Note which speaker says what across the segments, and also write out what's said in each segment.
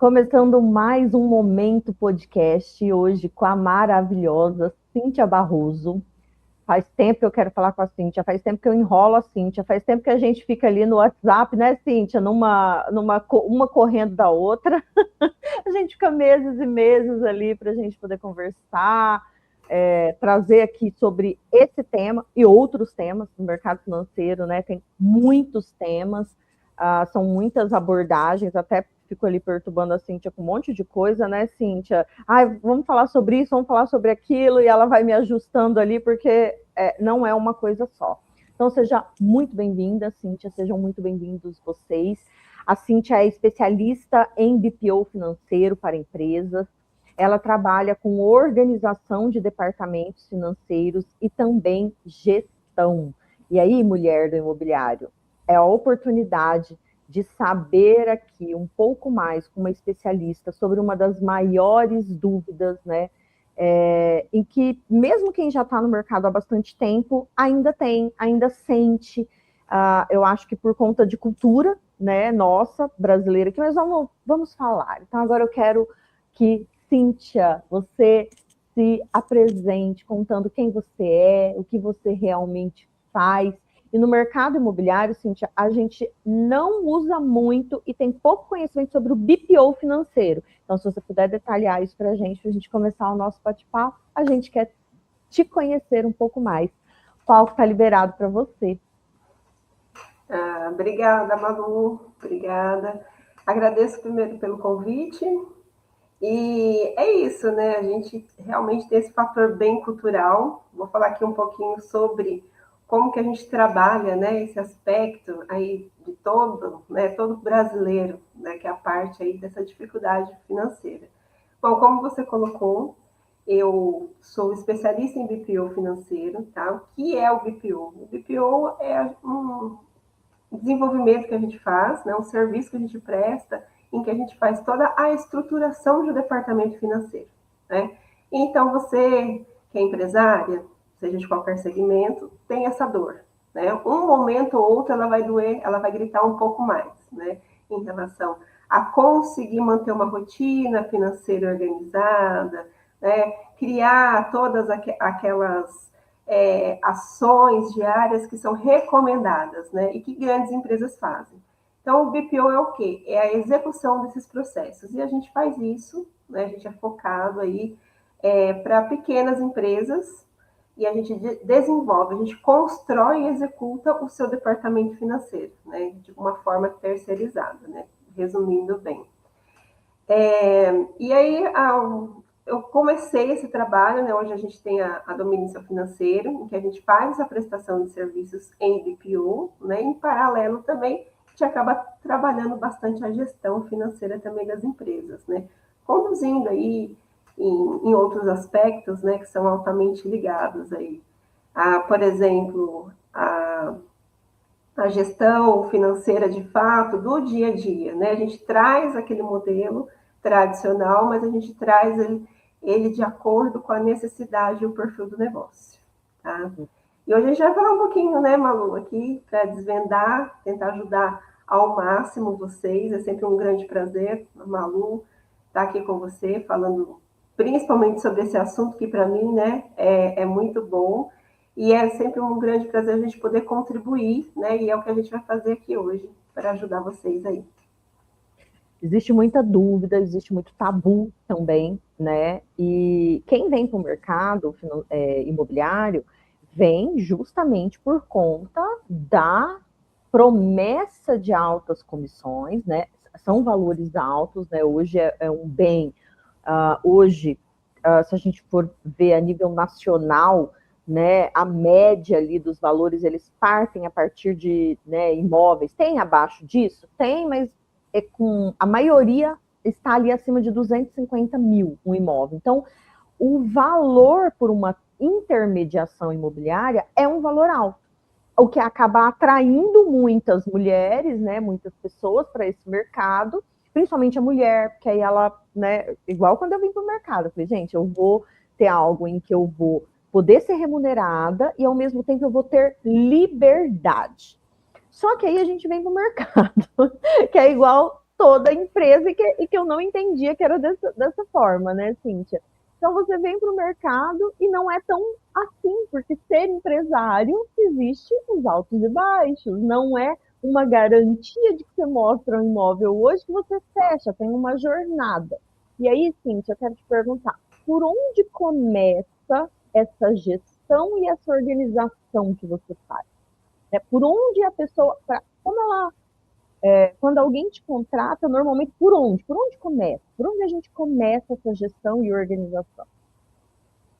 Speaker 1: Começando mais um Momento Podcast, hoje com a maravilhosa Cíntia Barroso. Faz tempo que eu quero falar com a Cíntia, faz tempo que eu enrolo a Cíntia, faz tempo que a gente fica ali no WhatsApp, né, Cíntia? Uma correndo da outra. A gente fica meses e meses ali para a gente poder conversar, trazer aqui sobre esse tema e outros temas do mercado financeiro, né? Tem muitos temas, são muitas abordagens, até fico ali perturbando a Cíntia com um monte de coisa, né, Cíntia? Vamos falar sobre isso, vamos falar sobre aquilo, e ela vai me ajustando ali, porque não é uma coisa só. Então, seja muito bem-vinda, Cíntia, sejam muito bem-vindos vocês. A Cíntia é especialista em BPO financeiro para empresas. Ela trabalha com organização de departamentos financeiros e também gestão. E aí, mulher do imobiliário, é a oportunidade de saber aqui um pouco mais com uma especialista sobre uma das maiores dúvidas, né? Em que mesmo quem já está no mercado há bastante tempo ainda sente. Eu acho que por conta de cultura, né, nossa, brasileira, que nós vamos falar. Então agora eu quero que, Cíntia, você se apresente contando quem você é, o que você realmente faz. E no mercado imobiliário, Cíntia, a gente não usa muito e tem pouco conhecimento sobre o BPO financeiro. Então, se você puder detalhar isso para a gente começar o nosso bate-papo, a gente quer te conhecer um pouco mais. O palco está liberado para você.
Speaker 2: Obrigada, Malu. Obrigada. Agradeço primeiro pelo convite. E é isso, né? A gente realmente tem esse fator bem cultural. Vou falar aqui um pouquinho sobre como que a gente trabalha, né, esse aspecto aí de todo brasileiro, né, que é a parte aí dessa dificuldade financeira. Bom, como você colocou, eu sou especialista em BPO financeiro, tá? O que é o BPO? O BPO é um desenvolvimento que a gente faz, né, um serviço que a gente presta, em que a gente faz toda a estruturação de um departamento financeiro, né? Então, você que é empresária, seja de qualquer segmento, tem essa dor, né? Um momento ou outro ela vai doer, ela vai gritar um pouco mais, né? Em relação a conseguir manter uma rotina financeira organizada, né? Criar todas aquelas ações diárias que são recomendadas, né? E que grandes empresas fazem. Então, o BPO é o quê? É a execução desses processos. E a gente faz isso, né? A gente é focado aí para pequenas empresas e a gente desenvolve, a gente constrói e executa o seu departamento financeiro, né? De uma forma terceirizada, né? Resumindo bem. E aí, eu comecei esse trabalho, né? Hoje a gente tem a Dominição Financeiro, em que a gente faz essa prestação de serviços em BPO, né? Em paralelo também, a gente acaba trabalhando bastante a gestão financeira também das empresas, né? Conduzindo aí em outros aspectos, né? Que são altamente ligados aí. Por exemplo, a gestão financeira de fato do dia a dia, né? A gente traz aquele modelo tradicional, mas a gente traz ele de acordo com a necessidade e o perfil do negócio, tá? E hoje a gente vai falar um pouquinho, né, Malu, aqui para desvendar, tentar ajudar ao máximo vocês. É sempre um grande prazer, Malu, estar aqui com você, falando principalmente sobre esse assunto que para mim, né, é muito bom. E é sempre um grande prazer a gente poder contribuir, né? E é o que a gente vai fazer aqui hoje, para ajudar vocês aí.
Speaker 1: Existe muita dúvida, existe muito tabu também, né? E quem vem para o mercado imobiliário vem justamente por conta da promessa de altas comissões, né? São valores altos, né? Hoje é um bem. Hoje, se a gente for ver a nível nacional, né, a média ali dos valores, eles partem a partir de, né, imóveis. Tem abaixo disso? Tem, mas a maioria está ali acima de 250 mil um imóvel. Então, o valor por uma intermediação imobiliária é um valor alto, o que acaba atraindo muitas mulheres, né, muitas pessoas para esse mercado, principalmente a mulher, porque aí ela, né, igual quando eu vim para o mercado, eu falei, gente, eu vou ter algo em que eu vou poder ser remunerada e ao mesmo tempo eu vou ter liberdade. Só que aí a gente vem para o mercado, que é igual toda a empresa e que eu não entendia que era dessa forma, né, Cíntia? Então você vem para o mercado e não é tão assim, porque ser empresário existe os altos e baixos, não é uma garantia de que você mostra um imóvel hoje que você fecha, tem uma jornada. E aí, Cíntia, eu quero te perguntar, por onde começa essa gestão e essa organização que você faz? É, por onde a pessoa, como ela quando alguém te contrata, normalmente por onde? Por onde começa? Por onde a gente começa essa gestão e organização?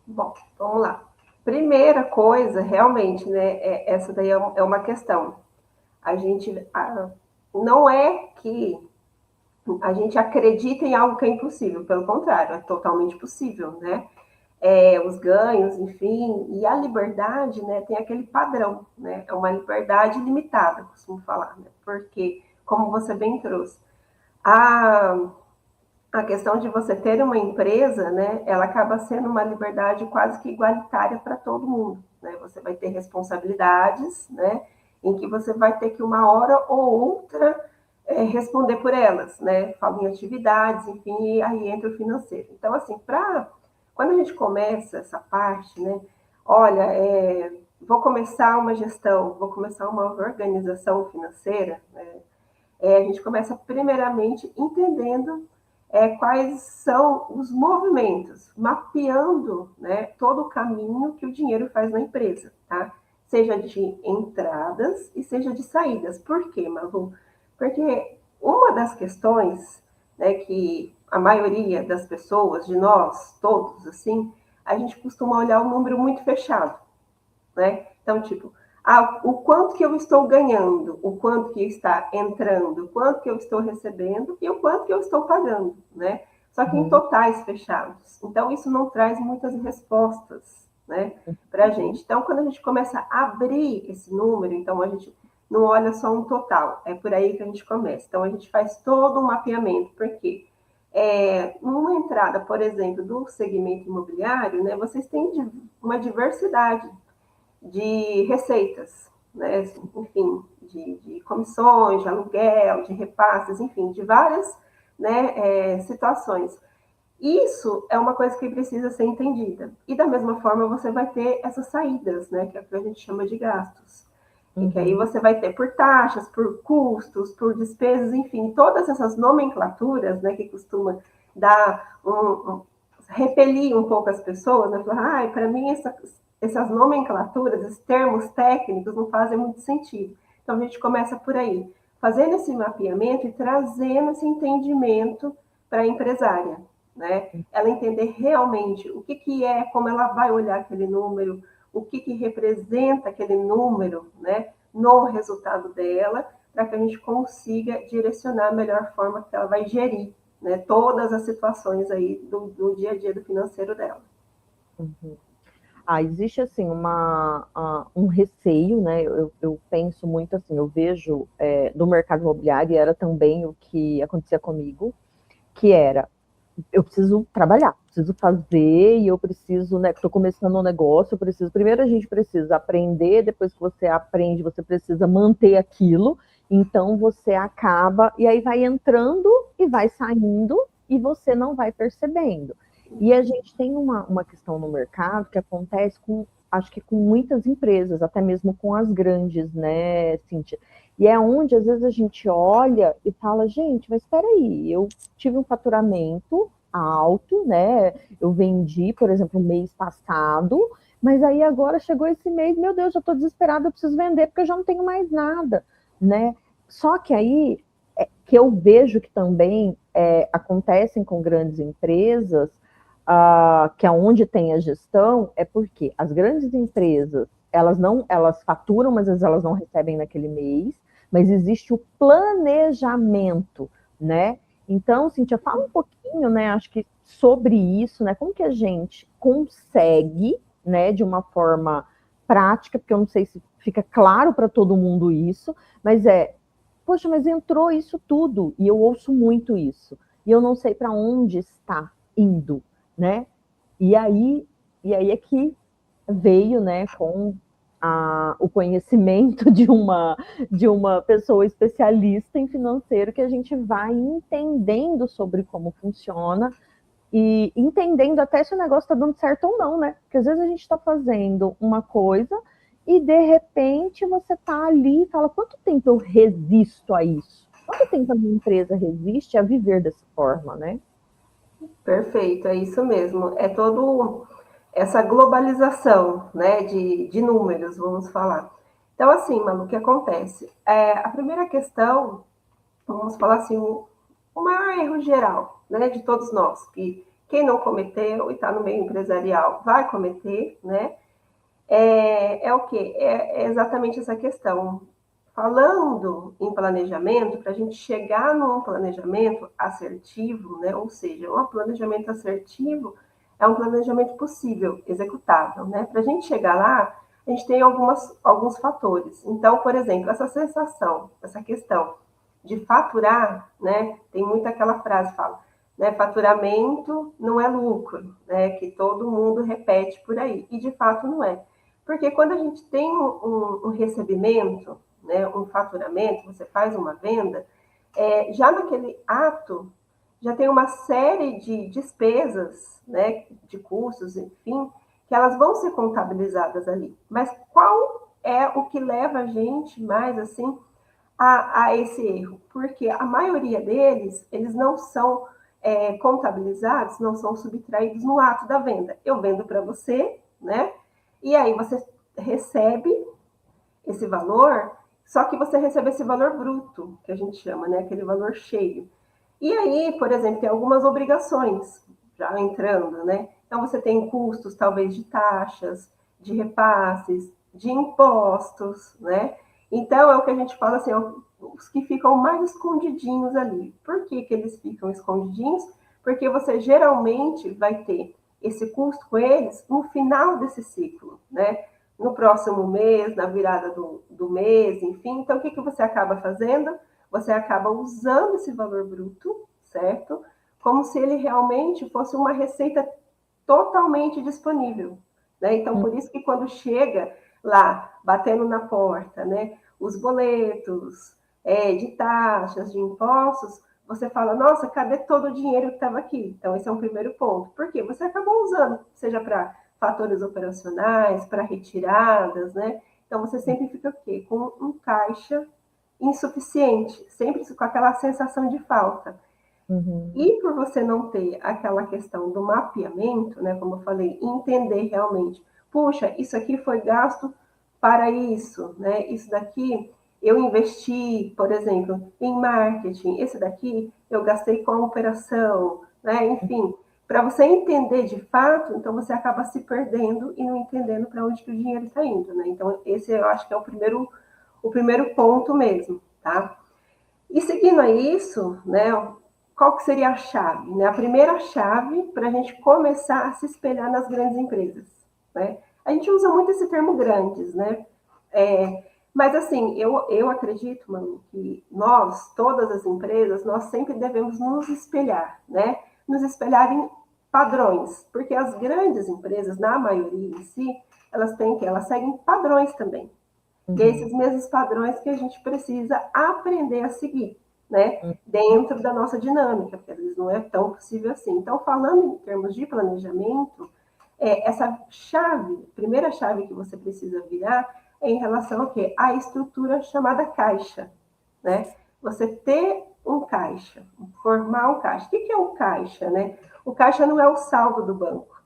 Speaker 2: Bom, vamos lá. Primeira coisa, realmente, né, essa daí é uma questão. A gente não é que a gente acredita em algo que é impossível, pelo contrário, é totalmente possível, né? Os ganhos, enfim, e a liberdade, né, tem aquele padrão, né? É uma liberdade limitada, costumo falar, né? Porque, como você bem trouxe, a, a questão de você ter uma empresa, né, ela acaba sendo uma liberdade quase que igualitária para todo mundo, né? Você vai ter responsabilidades, né, em que você vai ter que uma hora ou outra responder por elas, né? Falo em atividades, enfim, e aí entra o financeiro. Então, assim, quando a gente começa essa parte, né, olha, vou começar uma gestão, vou começar uma organização financeira, né, a gente começa primeiramente entendendo quais são os movimentos, mapeando, né, todo o caminho que o dinheiro faz na empresa, tá? Seja de entradas e seja de saídas. Por quê, Malu? Porque uma das questões, né, que a maioria das pessoas, de nós todos, assim, a gente costuma olhar um número muito fechado, né? Então, tipo, o quanto que eu estou ganhando, o quanto que está entrando, o quanto que eu estou recebendo e o quanto que eu estou pagando, né? Só que em totais fechados. Então, isso não traz muitas respostas, né, para a gente. Então, quando a gente começa a abrir esse número, então a gente não olha só um total, é por aí que a gente começa. Então, a gente faz todo um mapeamento, porque numa entrada, por exemplo, do segmento imobiliário, né, vocês têm uma diversidade de receitas, né? Enfim, de comissões, de aluguel, de repasses, enfim, de várias, né, situações. Isso é uma coisa que precisa ser entendida. E da mesma forma você vai ter essas saídas, né, que é o que a gente chama de gastos. E que aí você vai ter por taxas, por custos, por despesas, enfim, todas essas nomenclaturas, né, que costuma dar repelir um pouco as pessoas, né? Falar, para mim essas nomenclaturas, esses termos técnicos não fazem muito sentido. Então a gente começa por aí, fazendo esse mapeamento e trazendo esse entendimento para a empresária, né? Ela entender realmente o que é, como ela vai olhar aquele número, o que representa aquele número, né, no resultado dela, para que a gente consiga direcionar a melhor forma que ela vai gerir, né, todas as situações aí do dia a dia do financeiro dela.
Speaker 1: Uhum. Existe assim um receio, né? Eu penso muito assim, eu vejo do mercado imobiliário, e era também o que acontecia comigo, que era eu preciso trabalhar, preciso fazer e eu preciso, né? Estou começando um negócio, eu preciso. Primeiro a gente precisa aprender, depois que você aprende, você precisa manter aquilo. Então você acaba e aí vai entrando e vai saindo e você não vai percebendo. E a gente tem uma questão no mercado que acontece com, acho que com muitas empresas, até mesmo com as grandes, né, Cíntia? E é onde às vezes a gente olha e fala, gente, mas espera aí, eu tive um faturamento alto, né? Eu vendi, por exemplo, mês passado, mas aí agora chegou esse mês, meu Deus, eu estou desesperada, eu preciso vender porque eu já não tenho mais nada, né? Só que aí que eu vejo que também acontecem com grandes empresas, que é onde tem a gestão, é porque as grandes empresas elas faturam, mas às vezes elas não recebem naquele mês, mas existe o planejamento, né? Então, Cíntia, fala um pouquinho, né, acho que sobre isso, né, como que a gente consegue, né, de uma forma prática, porque eu não sei se fica claro para todo mundo isso, mas poxa, mas entrou isso tudo, e eu ouço muito isso, e eu não sei para onde está indo, né? E aí é que veio, né, com o conhecimento de uma pessoa especialista em financeiro, que a gente vai entendendo sobre como funciona e entendendo até se o negócio está dando certo ou não, né? Porque às vezes a gente está fazendo uma coisa e de repente você está ali e fala, quanto tempo eu resisto a isso? Quanto tempo a minha empresa resiste a viver dessa forma, né?
Speaker 2: Perfeito, é isso mesmo. É todo essa globalização, né, de números, vamos falar. Então, assim, Malu, o que acontece? A primeira questão, vamos falar assim, o maior erro geral, né, de todos nós, que quem não cometeu e está no meio empresarial vai cometer, né, é o quê? É exatamente essa questão. Falando em planejamento, para a gente chegar num planejamento assertivo, né? Ou seja, um planejamento assertivo é um planejamento possível, executável. Né? Para a gente chegar lá, a gente tem alguns fatores. Então, por exemplo, essa sensação, essa questão de faturar, né? Tem muito aquela frase que fala, né? Faturamento não é lucro, né? Que todo mundo repete por aí. E de fato não é. Porque quando a gente tem um recebimento, né, um faturamento, você faz uma venda, já naquele ato, já tem uma série de despesas, né, de custos, enfim, que elas vão ser contabilizadas ali. Mas qual é o que leva a gente mais, assim, a esse erro? Porque a maioria deles, eles não são contabilizados, não são subtraídos no ato da venda. Eu vendo para você, né? E aí você recebe esse valor, só que você recebe esse valor bruto, que a gente chama, né? Aquele valor cheio. E aí, por exemplo, tem algumas obrigações já entrando, né? Então você tem custos, talvez, de taxas, de repasses, de impostos, né? Então é o que a gente fala assim, os que ficam mais escondidinhos ali. Por que eles ficam escondidinhos? Porque você geralmente vai ter esse custo com eles no final desse ciclo, né? No próximo mês, na virada do mês, enfim. Então, o que você acaba fazendo? Você acaba usando esse valor bruto, certo? Como se ele realmente fosse uma receita totalmente disponível, né? Então, por isso que quando chega lá, batendo na porta, né, os boletos de taxas, de impostos, você fala, nossa, cadê todo o dinheiro que estava aqui? Então, esse é um primeiro ponto. Por quê? Você acabou usando, seja para fatores operacionais, para retiradas, né? Então, você sempre fica o quê? Com um caixa insuficiente, sempre com aquela sensação de falta.
Speaker 1: Uhum.
Speaker 2: E por você não ter aquela questão do mapeamento, né, como eu falei, entender realmente, puxa, isso aqui foi gasto para isso, né? Isso daqui eu investi, por exemplo, em marketing, esse daqui eu gastei com a operação, né? Enfim, para você entender de fato, então você acaba se perdendo e não entendendo para onde que o dinheiro está indo, né? Então esse eu acho que é o primeiro ponto mesmo, tá? E seguindo a isso, né, qual que seria a chave? Né? A primeira chave para a gente começar a se espelhar nas grandes empresas. Né? A gente usa muito esse termo grandes, né? Mas assim, eu acredito, mano, que nós, todas as empresas, nós sempre devemos nos espelhar, né? Nos espelhar em padrões, porque as grandes empresas, na maioria em si, elas seguem padrões também. E é esses mesmos padrões que a gente precisa aprender a seguir, né? Dentro da nossa dinâmica, porque às vezes não é tão possível assim. Então, falando em termos de planejamento, essa chave, primeira chave que você precisa virar é em relação ao quê? À estrutura chamada caixa, né? Você ter um caixa, formar um caixa. O que é um caixa, né? O caixa não é o saldo do banco,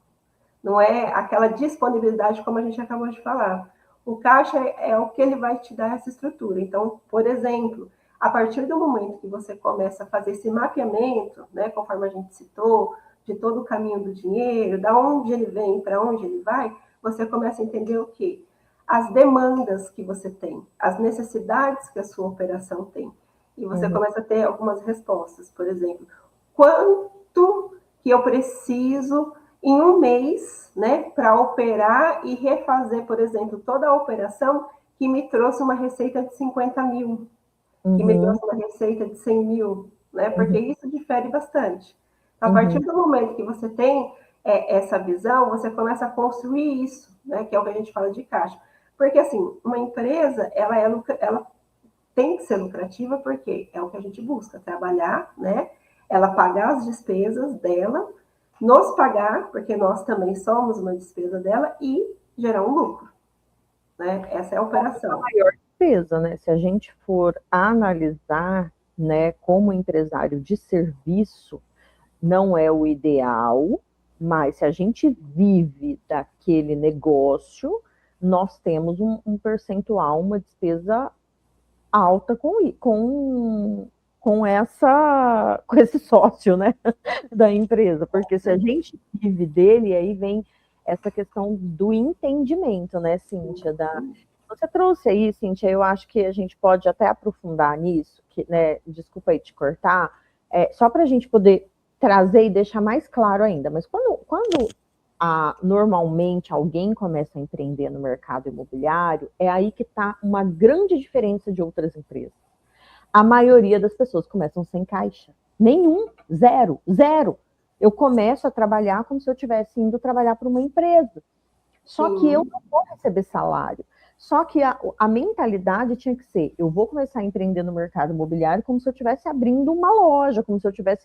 Speaker 2: não é aquela disponibilidade como a gente acabou de falar. O caixa é o que ele vai te dar essa estrutura. Então, por exemplo, a partir do momento que você começa a fazer esse mapeamento, né, conforme a gente citou, de todo o caminho do dinheiro, da onde ele vem, para onde ele vai, você começa a entender o quê? As demandas que você tem, as necessidades que a sua operação tem. E você começa a ter algumas respostas. Por exemplo, quanto que eu preciso em um mês, né, para operar e refazer, por exemplo, toda a operação que me trouxe uma receita de 50 mil, que me trouxe uma receita de 100 mil, né, porque isso difere bastante. A partir do momento que você tem essa visão, você começa a construir isso, né, que é o que a gente fala de caixa. Porque, assim, uma empresa, ela tem que ser lucrativa porque é o que a gente busca, trabalhar, né? Ela pagar as despesas dela, nos pagar, porque nós também somos uma despesa dela, e gerar um lucro, né? Essa é a
Speaker 1: A
Speaker 2: operação.
Speaker 1: maior despesa, né? Se a gente for analisar, né, como empresário de serviço, não é o ideal, mas se a gente vive daquele negócio, nós temos um percentual, uma despesa alta com esse sócio, né, da empresa, porque se a gente vive dele, aí vem essa questão do entendimento, né, Cíntia, você trouxe aí, Cíntia, eu acho que a gente pode até aprofundar nisso, que, né, desculpa aí te cortar, só para a gente poder trazer e deixar mais claro ainda, mas quando normalmente alguém começa a empreender no mercado imobiliário, é aí que está uma grande diferença de outras empresas. A maioria das pessoas começam sem caixa. Nenhum, zero, zero. Eu começo a trabalhar como se eu estivesse indo trabalhar para uma empresa. Só que eu
Speaker 2: Sim,
Speaker 1: não vou receber salário. Só que a mentalidade tinha que ser: eu vou começar a empreender no mercado imobiliário como se eu estivesse abrindo uma loja, como se eu estivesse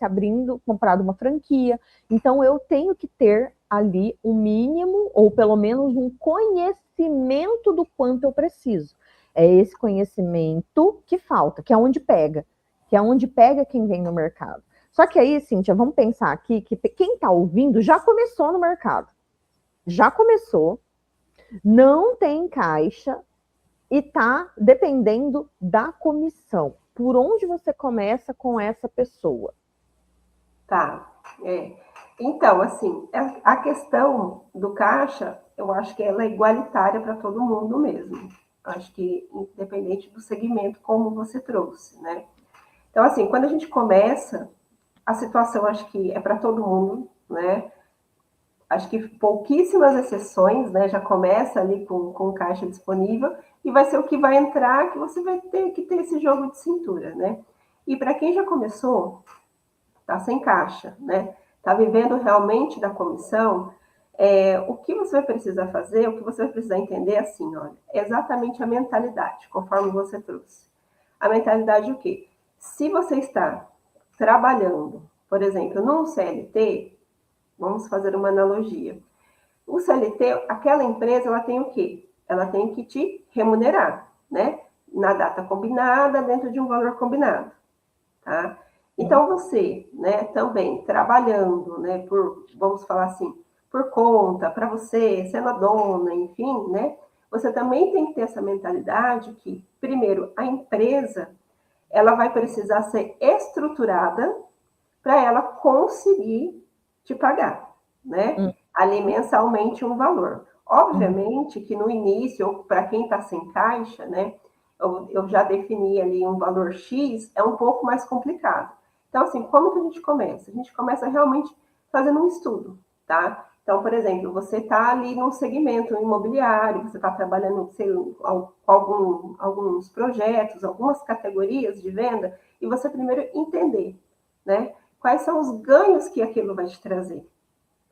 Speaker 1: comprado uma franquia. Então eu tenho que ter ali um mínimo, ou pelo menos um conhecimento do quanto eu preciso. É esse conhecimento que falta, que é onde pega, quem vem no mercado. Só que aí, Cíntia, vamos pensar aqui que quem está ouvindo já começou no mercado. Já começou, não tem caixa e está dependendo da comissão. Por onde você começa com essa pessoa?
Speaker 2: tá. É. Então, assim, a questão do caixa, eu acho que ela é igualitária para todo mundo mesmo. Acho que independente do segmento, como você trouxe, né? Então, assim, quando a gente começa, a situação acho que é para todo mundo, né? Acho que pouquíssimas exceções, né? Já começa ali com caixa disponível e vai ser o que vai entrar que você vai ter que ter esse jogo de cintura, né? E para quem já começou, tá sem caixa, né? Tá vivendo realmente da comissão, o que você vai precisar fazer, o que você vai precisar entender é assim, olha, é exatamente a mentalidade, conforme você trouxe. A mentalidade o quê? Se você está trabalhando, por exemplo, num CLT, vamos fazer uma analogia. O CLT, aquela empresa, ela tem o quê? Ela tem que te remunerar, né? Na data combinada, dentro de um valor combinado, tá? Então, você, né, também trabalhando, né, vamos falar assim, por conta, para você, sendo a dona, enfim, né, você também tem que ter essa mentalidade que, primeiro, a empresa, ela vai precisar ser estruturada para ela conseguir te pagar, né?
Speaker 1: Hum,
Speaker 2: Ali mensalmente um valor. Obviamente que no início, para quem está sem caixa, né? Eu já defini ali um valor X, é um pouco mais complicado. Então, assim, como que a gente começa? A gente começa realmente fazendo um estudo, tá? Então, por exemplo, você está ali num segmento imobiliário, você está trabalhando sei, com alguns projetos, algumas categorias de venda, e você primeiro entender, né? Quais são os ganhos que aquilo vai te trazer,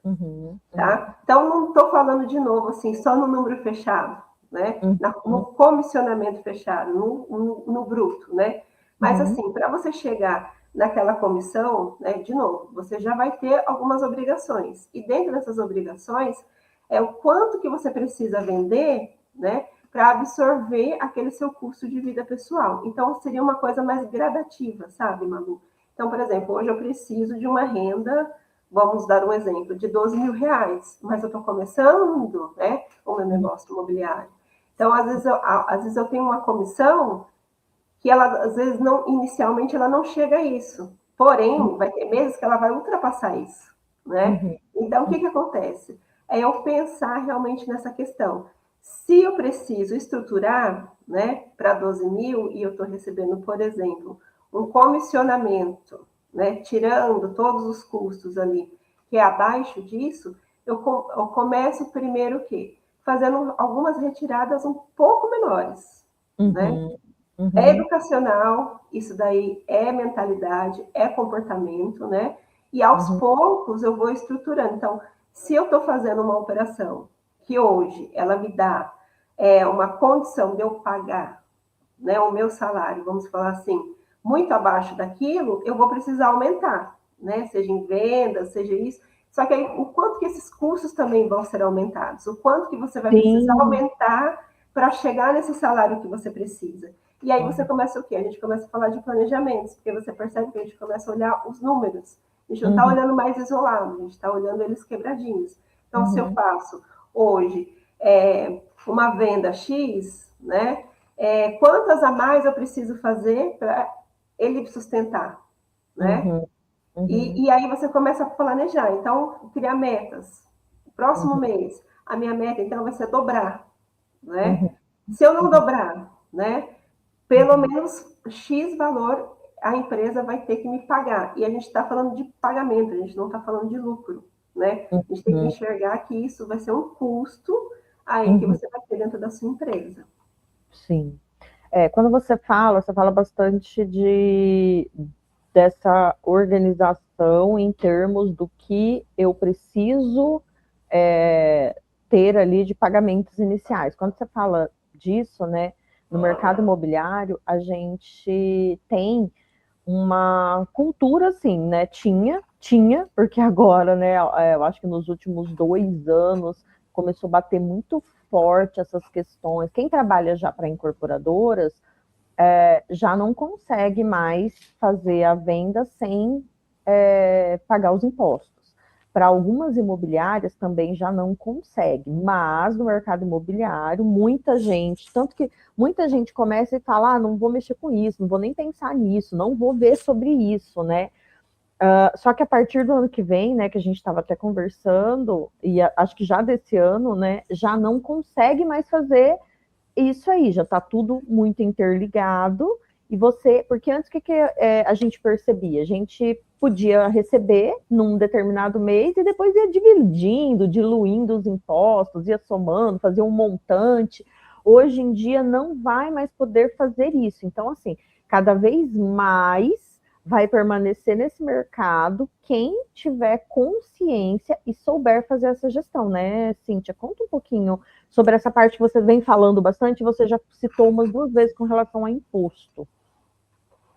Speaker 1: uhum, uhum,
Speaker 2: tá? Então, não estou falando de novo assim, só no número fechado, né? No
Speaker 1: uhum,
Speaker 2: comissionamento fechado, no bruto, né? Mas,
Speaker 1: uhum,
Speaker 2: assim, para você chegar naquela comissão, né, de novo, você já vai ter algumas obrigações. E dentro dessas obrigações, é o quanto que você precisa vender, né, para absorver aquele seu custo de vida pessoal. Então, seria uma coisa mais gradativa, sabe, Malu? Então, por exemplo, hoje eu preciso de uma renda, vamos dar um exemplo, de R$ 12.000, mas eu estou começando, né, o meu
Speaker 1: uhum,
Speaker 2: negócio imobiliário. Então, às vezes eu tenho uma comissão que ela, às vezes, não, inicialmente, ela não chega a isso. Porém, vai ter meses que ela vai ultrapassar isso, né?
Speaker 1: uhum,
Speaker 2: Então, o que que acontece? É eu pensar realmente nessa questão. Se eu preciso estruturar, né, para 12 mil e eu estou recebendo, por exemplo, um comissionamento, né, tirando todos os custos ali, que é abaixo disso, eu começo primeiro o quê? Fazendo algumas retiradas um pouco menores, né?
Speaker 1: uhum,
Speaker 2: É
Speaker 1: uhum,
Speaker 2: educacional, isso daí é mentalidade, é comportamento, né? E aos
Speaker 1: uhum,
Speaker 2: poucos eu vou estruturando. Então, se eu estou fazendo uma operação que hoje ela me dá, uma condição de eu pagar, né, o meu salário, vamos falar assim, muito abaixo daquilo, eu vou precisar aumentar, né? Seja em vendas, seja isso. Só que aí, o quanto que esses custos também vão ser aumentados? O quanto que você vai precisar
Speaker 1: Sim.
Speaker 2: aumentar para chegar nesse salário que você precisa? E aí você
Speaker 1: Uhum.
Speaker 2: começa o quê? A gente começa a falar de planejamentos, porque você percebe que a gente começa a olhar os números. A gente não está
Speaker 1: Uhum.
Speaker 2: olhando mais isolado, a gente está olhando eles quebradinhos. Então, se eu
Speaker 1: Uhum.
Speaker 2: faço hoje uma venda X, né? Quantas a mais eu preciso fazer para ele sustentar, né?
Speaker 1: Uhum. Uhum.
Speaker 2: E aí você começa a planejar. Então, criar metas. Próximo mês, a minha meta, então, vai ser dobrar, né?
Speaker 1: Uhum.
Speaker 2: Se eu não
Speaker 1: Uhum.
Speaker 2: dobrar, né? Pelo
Speaker 1: Uhum.
Speaker 2: menos X valor a empresa vai ter que me pagar. E a gente está falando de pagamento, a gente não está falando de lucro, né? A gente tem que
Speaker 1: Uhum.
Speaker 2: enxergar que isso vai ser um custo aí que
Speaker 1: Uhum.
Speaker 2: você vai ter dentro da sua empresa.
Speaker 1: Sim. Quando você fala bastante dessa organização em termos do que eu preciso ter ali de pagamentos iniciais. Quando você fala disso, né, no mercado imobiliário, a gente tem uma cultura assim, né? Tinha, porque agora, né, eu acho que nos últimos 2 anos começou a bater muito forte essas questões. Quem trabalha já para incorporadoras já não consegue mais fazer a venda sem pagar os impostos. Para algumas imobiliárias também já não consegue, mas no mercado imobiliário, muita gente, tanto que muita gente começa e fala: não vou mexer com isso, não vou nem pensar nisso, não vou ver sobre isso, né? Só que a partir do ano que vem, né, que a gente estava até conversando, e acho que já desse ano, né, já não consegue mais fazer isso aí, já está tudo muito interligado. E você, porque antes a gente percebia? A gente podia receber num determinado mês e depois ia dividindo, diluindo os impostos, ia somando, fazia um montante. Hoje em dia não vai mais poder fazer isso. Então, assim, cada vez mais vai permanecer nesse mercado quem tiver consciência e souber fazer essa gestão, né, Cíntia? Conta um pouquinho sobre essa parte que você vem falando bastante, você já citou umas 2 vezes com relação a imposto.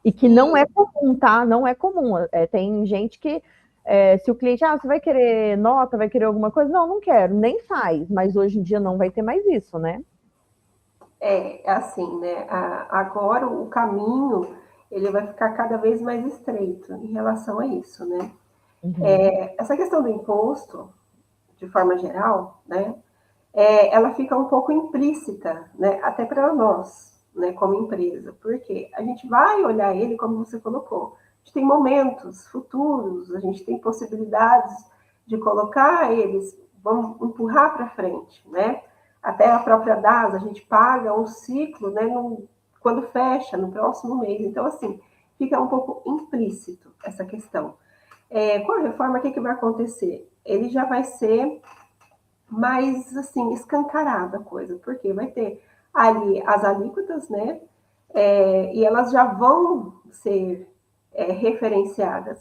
Speaker 1: E que não
Speaker 2: E
Speaker 1: é comum, tá? Não é comum. Tem gente que, se o cliente, você vai querer nota, vai querer alguma coisa? Não, não quero, nem faz. Mas hoje em dia não vai ter mais isso, né?
Speaker 2: é assim, né? Agora o caminho ele vai ficar cada vez mais estreito em relação a isso, né?
Speaker 1: Uhum.
Speaker 2: Essa questão do imposto, de forma geral, né? Ela fica um pouco implícita, né? Até para nós, né? Como empresa, porque a gente vai olhar ele como você colocou. A gente tem momentos futuros, a gente tem possibilidades de colocar eles, vamos empurrar para frente, né? Até a própria DAS, a gente paga um ciclo, né? Quando fecha, no próximo mês. Então, assim, fica um pouco implícito essa questão. Com a reforma, o que vai acontecer? Ele já vai ser mais, assim, escancarada a coisa, porque vai ter ali as alíquotas, né? E elas já vão ser referenciadas.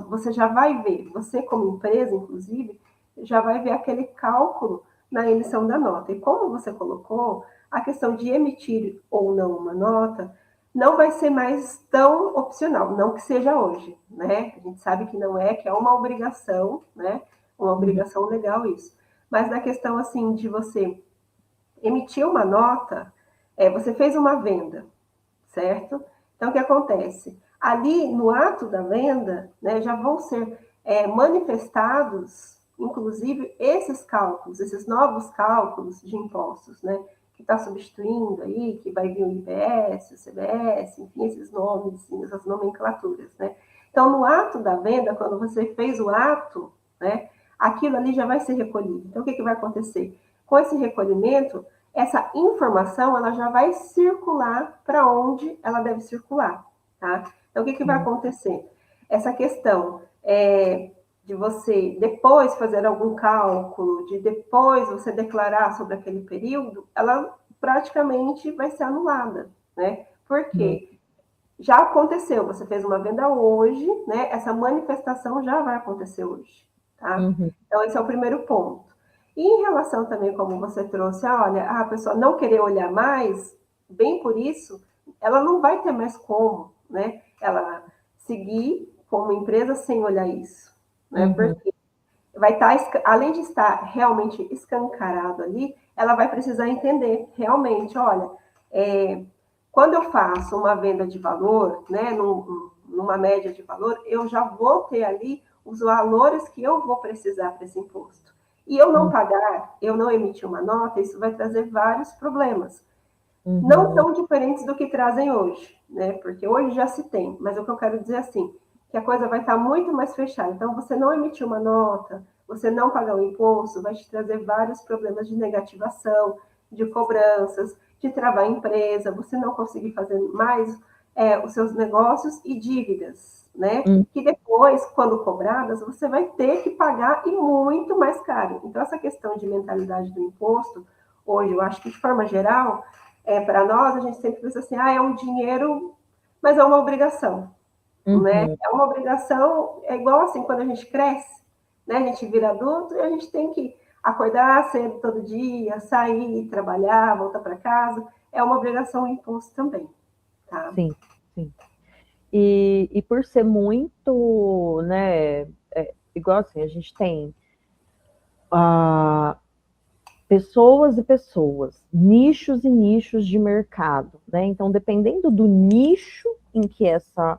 Speaker 2: Você já vai ver, você como empresa, inclusive, já vai ver aquele cálculo na emissão da nota. E como você colocou, a questão de emitir ou não uma nota não vai ser mais tão opcional, não que seja hoje, né? A gente sabe que não é, que é uma obrigação, né? Uma
Speaker 1: Uhum.
Speaker 2: obrigação legal isso. Mas na questão, assim, de você emitir uma nota, você fez uma venda, certo? Então, o que acontece? Ali, no ato da venda, né, já vão ser manifestados, inclusive, esses cálculos, esses novos cálculos de impostos, né? Que está substituindo aí, que vai vir o IPS, o CBS, enfim, esses nomes, essas nomenclaturas, né? Então, no ato da venda, quando você fez o ato, né, aquilo ali já vai ser recolhido. Então, o que vai acontecer? Com esse recolhimento, essa informação ela já vai circular para onde ela deve circular, tá? Então, o que vai acontecer? Essa questão de você depois fazer algum cálculo, de depois você declarar sobre aquele período, ela praticamente vai ser anulada, né?
Speaker 1: Uhum.
Speaker 2: Porque já aconteceu, você fez uma venda hoje, né? Essa manifestação já vai acontecer hoje, tá?
Speaker 1: Uhum.
Speaker 2: Então, esse é o primeiro ponto. E em relação também, como você trouxe, olha, a pessoa não querer olhar mais, bem por isso, ela não vai ter mais como, né? Ela seguir como empresa sem olhar isso, né?
Speaker 1: Uhum.
Speaker 2: Porque vai estar, além de estar realmente escancarado ali, ela vai precisar entender realmente, olha, quando eu faço uma venda de valor, né, numa média de valor, eu já vou ter ali os valores que eu vou precisar para esse imposto. E eu não pagar, eu não emitir uma nota, isso vai trazer vários problemas. Não
Speaker 1: Uhum.
Speaker 2: tão diferentes do que trazem hoje, né? Porque hoje já se tem, mas o que eu quero dizer assim, que a coisa vai estar muito mais fechada. Então, você não emitir uma nota, você não pagar o imposto, vai te trazer vários problemas de negativação, de cobranças, de travar a empresa, você não conseguir fazer mais os seus negócios e dívidas, né?
Speaker 1: Uhum.
Speaker 2: Que depois, quando cobradas, você vai ter que pagar e muito mais caro. Então, essa questão de mentalidade do imposto, hoje, eu acho que de forma geral, para nós, a gente sempre pensa assim, é um dinheiro, mas é uma obrigação, né?
Speaker 1: Uhum.
Speaker 2: É uma obrigação, é igual assim, quando a gente cresce, né? A gente vira adulto e a gente tem que acordar cedo todo dia, sair, trabalhar, voltar para casa. É uma obrigação, um imposto também, tá?
Speaker 1: Sim, sim. E por ser muito, né, igual assim, a gente tem ah, pessoas e pessoas, nichos e nichos de mercado, né? Então, dependendo do nicho em que essa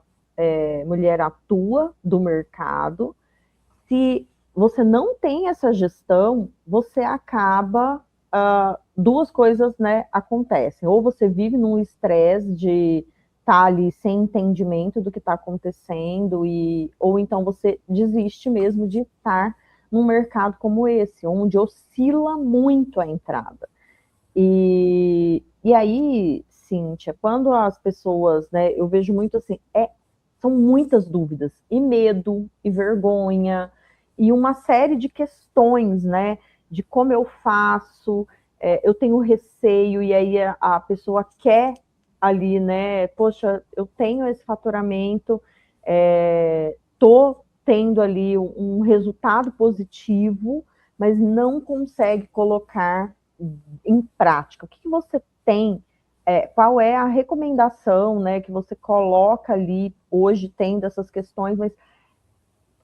Speaker 1: mulher atua do mercado, se você não tem essa gestão, você acaba duas coisas, né, acontecem. Ou você vive num estresse de estar ali sem entendimento do que está acontecendo, ou então você desiste mesmo de estar num mercado como esse, onde oscila muito a entrada. E aí, Cíntia, quando as pessoas, né, eu vejo muito assim, são muitas dúvidas, e medo, e vergonha, e uma série de questões, né, de como eu faço, eu tenho receio, e aí a pessoa quer ali, né, poxa, eu tenho esse faturamento, tô tendo ali um resultado positivo, mas não consegue colocar em prática. O que você tem? Qual é a recomendação, né, que você coloca ali hoje tendo essas questões, mas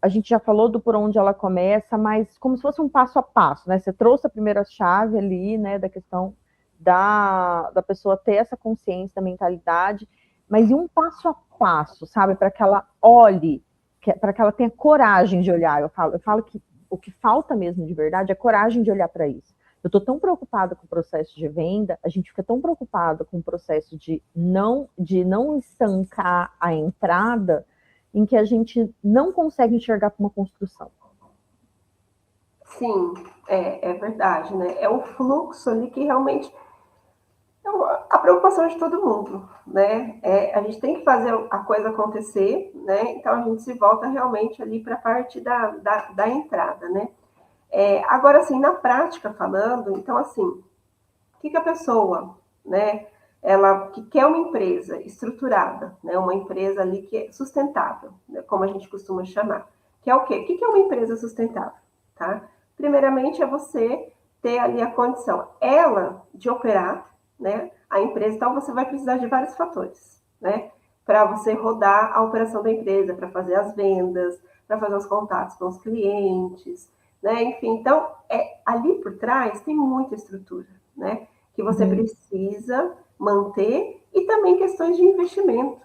Speaker 1: a gente já falou do por onde ela começa, mas como se fosse um passo a passo, né? Você trouxe a primeira chave ali, né, da questão da pessoa ter essa consciência da mentalidade, mas e um passo a passo, sabe, para que ela olhe, para que ela tenha coragem de olhar. Eu falo que o que falta mesmo de verdade é coragem de olhar para isso. Eu estou tão preocupada com o processo de venda, a gente fica tão preocupada com o processo de não estancar a entrada, em que a gente não consegue enxergar para uma construção.
Speaker 2: Sim, é verdade, né? É o fluxo ali que realmente a preocupação de todo mundo, né? A gente tem que fazer a coisa acontecer, né? Então a gente se volta realmente ali para a parte da entrada, né? Agora, assim, na prática falando, então, assim, o que a pessoa, né, ela que quer uma empresa estruturada, né, uma empresa ali que é sustentável, né, como a gente costuma chamar, que é o quê? O que é uma empresa sustentável, tá? Primeiramente é você ter ali a condição, ela, de operar, né, a empresa, então você vai precisar de vários fatores, né, para você rodar a operação da empresa, para fazer as vendas, para fazer os contatos com os clientes, né, enfim, então, ali por trás tem muita estrutura, né, que você
Speaker 1: Uhum.
Speaker 2: precisa manter e também questões de investimento,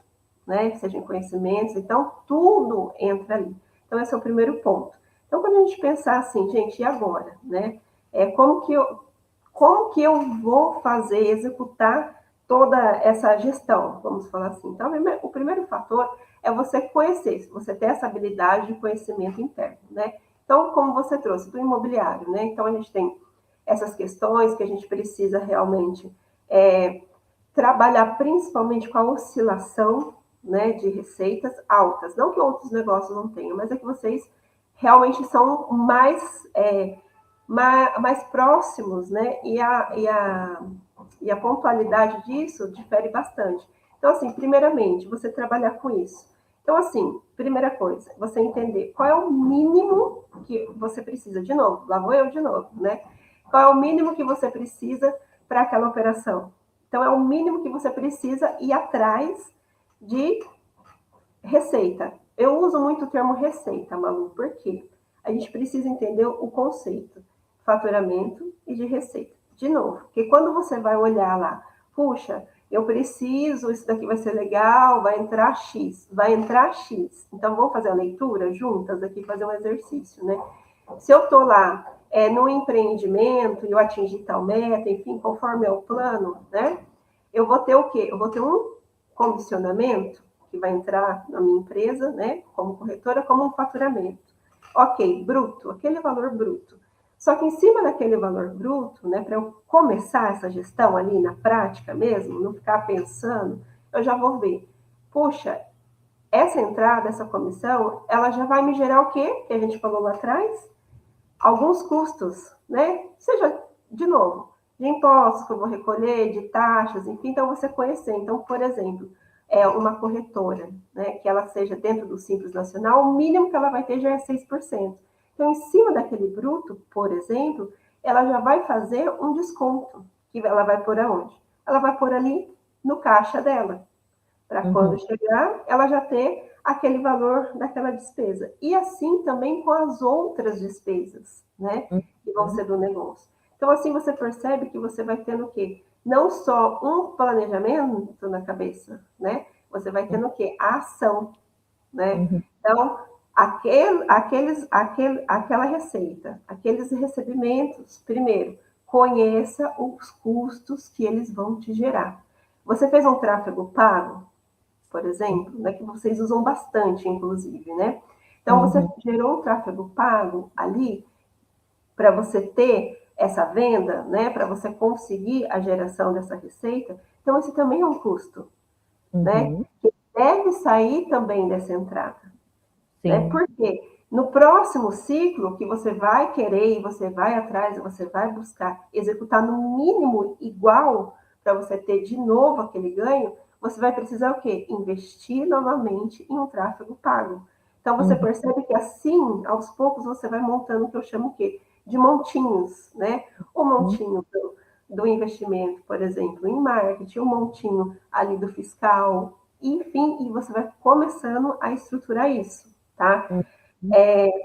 Speaker 2: né? Seja em conhecimentos, então tudo entra ali. Então esse é o primeiro ponto. Então quando a gente pensar assim, gente, e agora, né? Como que eu vou fazer, executar toda essa gestão, vamos falar assim. Então o primeiro fator é você conhecer, você ter essa habilidade de conhecimento interno, né? Então como você trouxe do imobiliário, né? Então a gente tem essas questões que a gente precisa realmente trabalhar principalmente com a oscilação, né, de receitas altas. Não que outros negócios não tenham, mas é que vocês realmente são mais próximos, né? E a pontualidade disso difere bastante. Então, assim, primeiramente, você trabalhar com isso. Então, assim, primeira coisa, você entender qual é o mínimo que você precisa. De novo, lá vou eu de novo, né? Qual é o mínimo que você precisa para aquela operação? Então, é o mínimo que você precisa ir atrás de receita. Eu uso muito o termo receita, Malu, por quê? A gente precisa entender o conceito, faturamento e de receita. De novo, porque quando você vai olhar lá, puxa, eu preciso, isso daqui vai ser legal, vai entrar X, vai entrar X. Então, vamos fazer a leitura juntas aqui, fazer um exercício, né? Se eu estou lá no empreendimento e eu atingir tal meta, enfim, conforme é o plano, né? Eu vou ter o quê? Eu vou ter um comissionamento que vai entrar na minha empresa, né? Como corretora, como um faturamento. Ok, bruto, aquele valor bruto. Só que em cima daquele valor bruto, né, para eu começar essa gestão ali na prática mesmo, não ficar pensando, eu já vou ver. Puxa, essa entrada, essa comissão, ela já vai me gerar o quê? Que a gente falou lá atrás? Alguns custos, né? Seja, de novo, de impostos que eu vou recolher, de taxas, enfim, então você conhecer. Então, por exemplo, uma corretora, né, que ela seja dentro do Simples Nacional, o mínimo que ela vai ter já é 6%. Então, em cima daquele bruto, por exemplo, ela já vai fazer um desconto, que ela vai pôr aonde? Ela vai pôr ali no caixa dela, para quando chegar, ela já ter aquele valor daquela despesa. E assim também com as outras despesas, né? Que vão ser do negócio. Então, assim, você percebe que você vai tendo o quê? Não só um planejamento na cabeça, né? Você vai tendo o quê? A ação, né? Então, aquela receita, aqueles recebimentos, primeiro, conheça os custos que eles vão te gerar. Você fez um tráfego pago, por exemplo, né, que vocês usam bastante, inclusive, né? Então, você gerou um tráfego pago ali para você ter essa venda, né? Para você conseguir a geração dessa receita. Então, esse também é um custo, né? Que deve sair também dessa entrada, né? Porque no próximo ciclo que você vai querer e você vai atrás, você vai buscar executar no mínimo igual para você ter de novo aquele ganho, você vai precisar o quê? Investir novamente em um tráfego pago. Então, você percebe que assim, aos poucos, você vai montando o que eu chamo o quê? De montinhos, né? O montinho do investimento, por exemplo, em marketing, o montinho ali do fiscal, enfim, e você vai começando a estruturar isso, tá?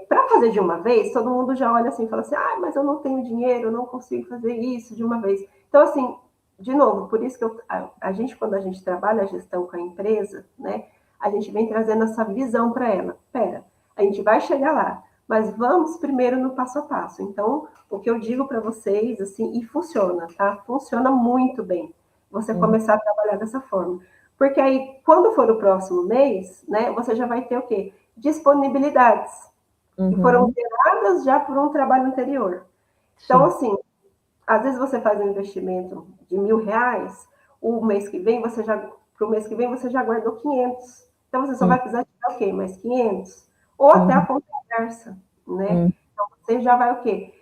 Speaker 2: Para fazer de uma vez, todo mundo já olha assim e fala assim, ah, mas eu não tenho dinheiro, eu não consigo fazer isso de uma vez. Então, assim, de novo, por isso que a gente, quando a gente trabalha a gestão com a empresa, né, a gente vem trazendo essa visão para ela. Pera, a gente vai chegar lá, mas vamos primeiro no passo a passo. Então, o que eu digo para vocês, assim, e funciona, tá? Funciona muito bem você começar a trabalhar dessa forma. Porque aí, quando for o próximo mês, né, você já vai ter o quê? Disponibilidades que foram geradas já por um trabalho anterior. Então, assim, às vezes você faz um investimento de R$ 1.000, o mês que vem você já, para o mês que vem você já guardou 500. Então você só vai precisar tirar o quê? Mais 500? Ou até a conta inversa, né? Então você já vai o quê?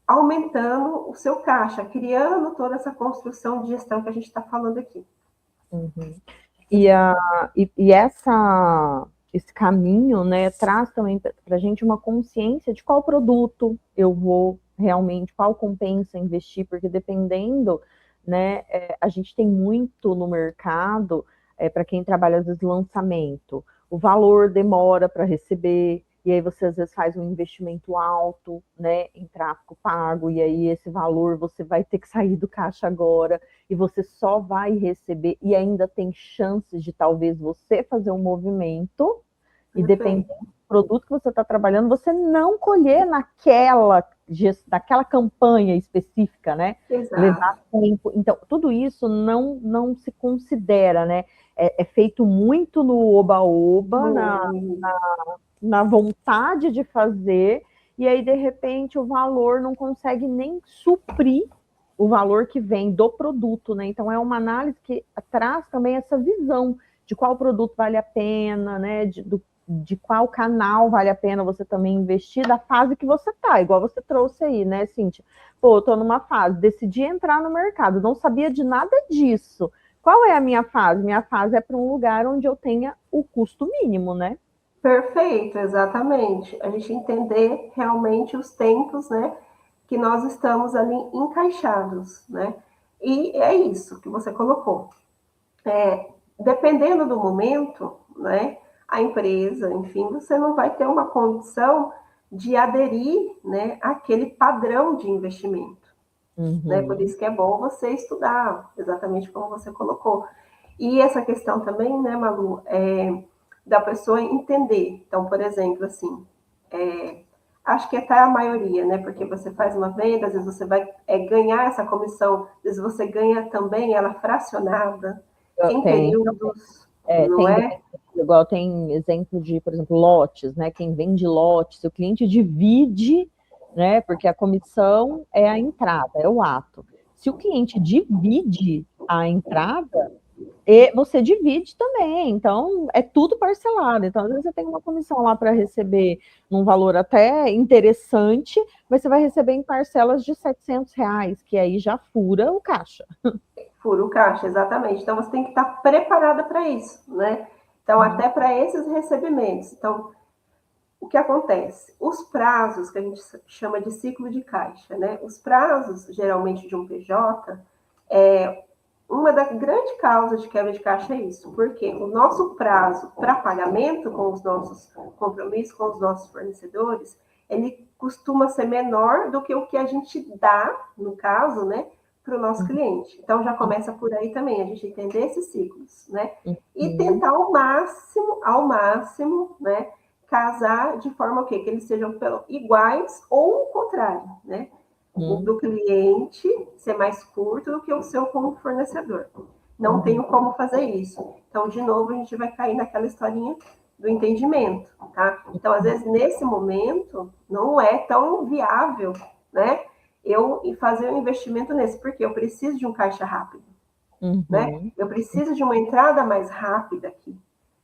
Speaker 2: Aumentando o seu caixa, criando toda essa construção de gestão que a gente está falando aqui.
Speaker 1: Esse caminho, né, traz também para a gente uma consciência de qual produto eu vou realmente, qual compensa investir, porque dependendo, né, a gente tem muito no mercado, para quem trabalha às vezes lançamento, o valor demora para receber, e aí você às vezes faz um investimento alto, né, em tráfego pago, e aí esse valor você vai ter que sair do caixa agora, e você só vai receber, e ainda tem chances de talvez você fazer um movimento, e dependendo do produto que você está trabalhando, você não colher naquela campanha específica, né?
Speaker 2: Exato.
Speaker 1: Levar tempo. Então, tudo isso não se considera, né? É feito muito no oba-oba, na vontade de fazer, e aí, de repente, o valor não consegue nem suprir o valor que vem do produto, né? Então, é uma análise que traz também essa visão de qual produto vale a pena, né? De qual canal vale a pena você também investir, da fase que você tá, igual você trouxe aí, né, Cíntia? Pô, eu tô numa fase, decidi entrar no mercado, não sabia de nada disso. Qual é a minha fase? Minha fase é para um lugar onde eu tenha o custo mínimo, né?
Speaker 2: Perfeito, exatamente. A gente entender realmente os tempos, né? que nós estamos ali encaixados, né? E é isso que você colocou. Dependendo do momento, né, a empresa, enfim, você não vai ter uma condição de aderir, né, àquele padrão de investimento, né? Por
Speaker 1: Uhum.
Speaker 2: isso que é bom você estudar, exatamente como você colocou. E essa questão também, né, Malu, da pessoa entender. Então, por exemplo, assim, acho que até a maioria, né? Porque você faz uma venda, às vezes você vai ganhar essa comissão, às vezes você ganha também ela fracionada em
Speaker 1: Tem.
Speaker 2: períodos,
Speaker 1: É,
Speaker 2: não é?
Speaker 1: tem exemplo de, por exemplo, lotes, né? Quem vende lotes, o cliente divide, né? Porque a comissão é a entrada, é o ato. Se o cliente divide a entrada, você divide também. Então, é tudo parcelado. Então, às vezes você tem uma comissão lá para receber num valor até interessante, mas você vai receber em parcelas de R$ 700, que aí já fura o caixa.
Speaker 2: Fura o caixa, exatamente. Então você tem que estar preparada para isso, né? Então, até para esses recebimentos. Então, o que acontece? Os prazos, que a gente chama de ciclo de caixa, né? Os prazos, geralmente, de um PJ, uma das grandes causas de quebra de caixa é isso, porque o nosso prazo para pagamento com os nossos compromissos, com os nossos fornecedores, ele costuma ser menor do que o que a gente dá, no caso, né, para o nosso cliente. Então já começa por aí também, a gente entender esses ciclos, né? E
Speaker 1: Uhum.
Speaker 2: tentar ao máximo, né, casar de forma o quê? Que eles sejam iguais ou o contrário, né? O
Speaker 1: Uhum.
Speaker 2: do cliente ser mais curto do que o seu como fornecedor. Não
Speaker 1: Uhum.
Speaker 2: tenho como fazer isso. Então, de novo, a gente vai cair naquela historinha do entendimento, tá? Então, às vezes, nesse momento, não é tão viável, né? Eu fazer um investimento nesse, porque eu preciso de um caixa rápido, né?
Speaker 1: Uhum.
Speaker 2: Eu preciso de uma entrada mais rápida aqui,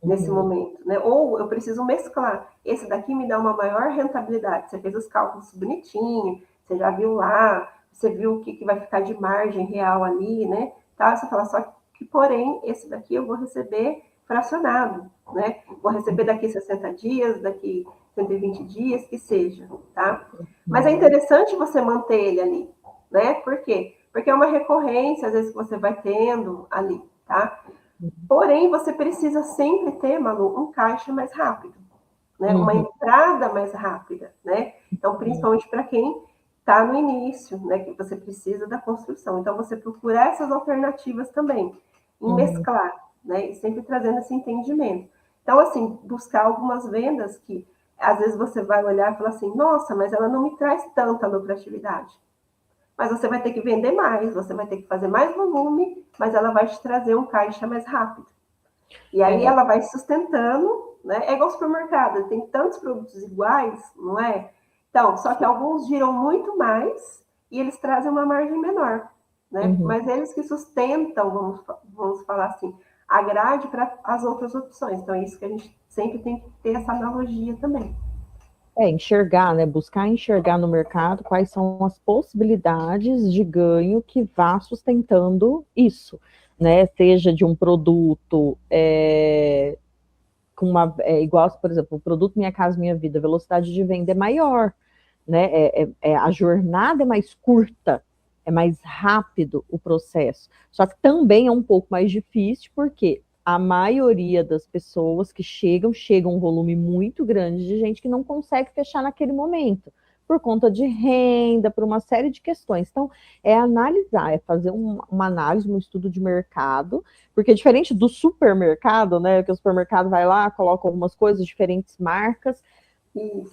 Speaker 2: nesse
Speaker 1: Uhum.
Speaker 2: momento, né? Ou eu preciso mesclar. Esse daqui me dá uma maior rentabilidade. Você fez os cálculos bonitinho, você já viu lá, você viu o que vai ficar de margem real ali, né? Tá? Você fala, só que, porém, esse daqui eu vou receber fracionado, né? Vou receber daqui 60 dias, daqui 120 dias, que seja, tá? Mas é
Speaker 1: Uhum.
Speaker 2: interessante você manter ele ali, né? Por quê? Porque é uma recorrência, às vezes, que você vai tendo ali, tá? Porém, você precisa sempre ter, Malu, um caixa mais rápido, né? Uma
Speaker 1: Uhum.
Speaker 2: entrada mais rápida, né? Então, principalmente para quem está no início, né? Que você precisa da construção. Então, você procura essas alternativas também, em
Speaker 1: Uhum.
Speaker 2: mesclar, né? E sempre trazendo esse entendimento. Então, assim, buscar algumas vendas que às vezes você vai olhar e falar assim, nossa, mas ela não me traz tanta lucratividade. Mas você vai ter que vender mais, você vai ter que fazer mais volume, mas ela vai te trazer um caixa mais rápido. E aí
Speaker 1: É,
Speaker 2: ela vai sustentando, né? É igual supermercado, tem tantos produtos iguais, não é? Então, só que alguns giram muito mais e eles trazem uma margem menor, né?
Speaker 1: uhum.
Speaker 2: Mas eles que sustentam, vamos falar assim, a grade para as outras opções. Então, é isso que a gente sempre tem que ter essa analogia também.
Speaker 1: Enxergar, né? Buscar enxergar no mercado quais são as possibilidades de ganho que vá sustentando isso, né? Seja de um produto com igual, por exemplo, o produto Minha Casa Minha Vida, a velocidade de venda é maior, né? A jornada é mais curta, é mais rápido o processo. Só que também é um pouco mais difícil, porque a maioria das pessoas que chegam um volume muito grande de gente que não consegue fechar naquele momento, por conta de renda, por uma série de questões. Então, é analisar, é fazer uma análise, um estudo de mercado, porque diferente do supermercado, né, que o supermercado vai lá, coloca algumas coisas, diferentes marcas,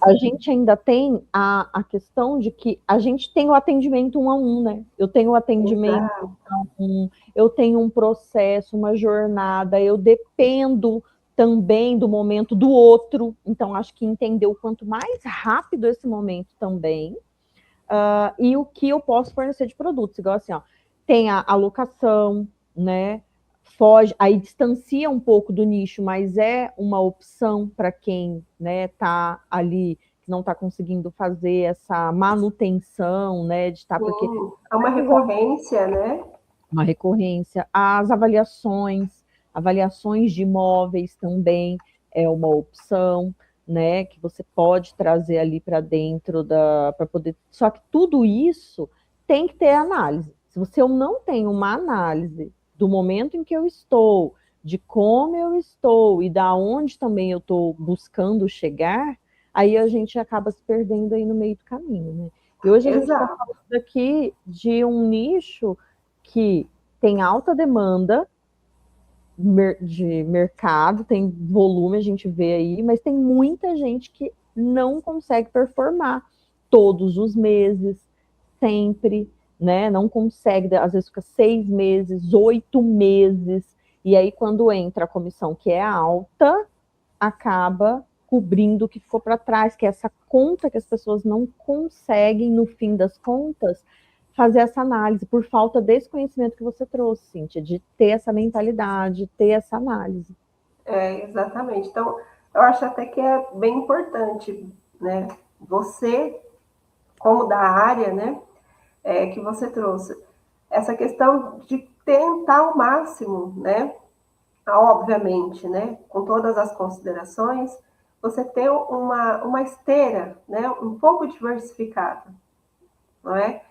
Speaker 1: a
Speaker 2: Isso,
Speaker 1: gente ainda tem a questão de que a gente tem o atendimento um a um, né? Eu tenho o atendimento
Speaker 2: exato.
Speaker 1: eu tenho um processo, uma jornada, eu dependo também do momento do outro. Então, acho que entender o quanto mais rápido esse momento também, e o que eu posso fornecer de produtos. Igual assim, ó, tem a alocação, né? Foge, aí distancia um pouco do nicho, mas é uma opção para quem né, tá ali, que não está conseguindo fazer essa manutenção, né? De estar, porque
Speaker 2: Sim, é uma recorrência, né?
Speaker 1: uma recorrência, avaliações de imóveis também é uma opção, né, que você pode trazer ali para dentro para poder. Só que tudo isso tem que ter análise. Se você não tem uma análise do momento em que eu estou, de como eu estou e da onde também eu estou buscando chegar, aí a gente acaba se perdendo aí no meio do caminho, né? E hoje a gente está falando aqui de um nicho que tem alta demanda de mercado, tem volume, a gente vê aí, mas tem muita gente que não consegue performar todos os meses, sempre, né? Não consegue, às vezes fica 6 meses, 8 meses, e aí quando entra a comissão que é alta, acaba cobrindo o que ficou para trás, que é essa conta que as pessoas não conseguem, no fim das contas, fazer essa análise, por falta desse conhecimento que você trouxe, Cíntia, de ter essa mentalidade, ter essa análise.
Speaker 2: Exatamente. Então, eu acho até que é bem importante, né? Você, como da área, né? Que você trouxe, essa questão de tentar ao máximo, né? Obviamente, né? Com todas as considerações, você ter uma esteira, né? Um pouco diversificada, não é?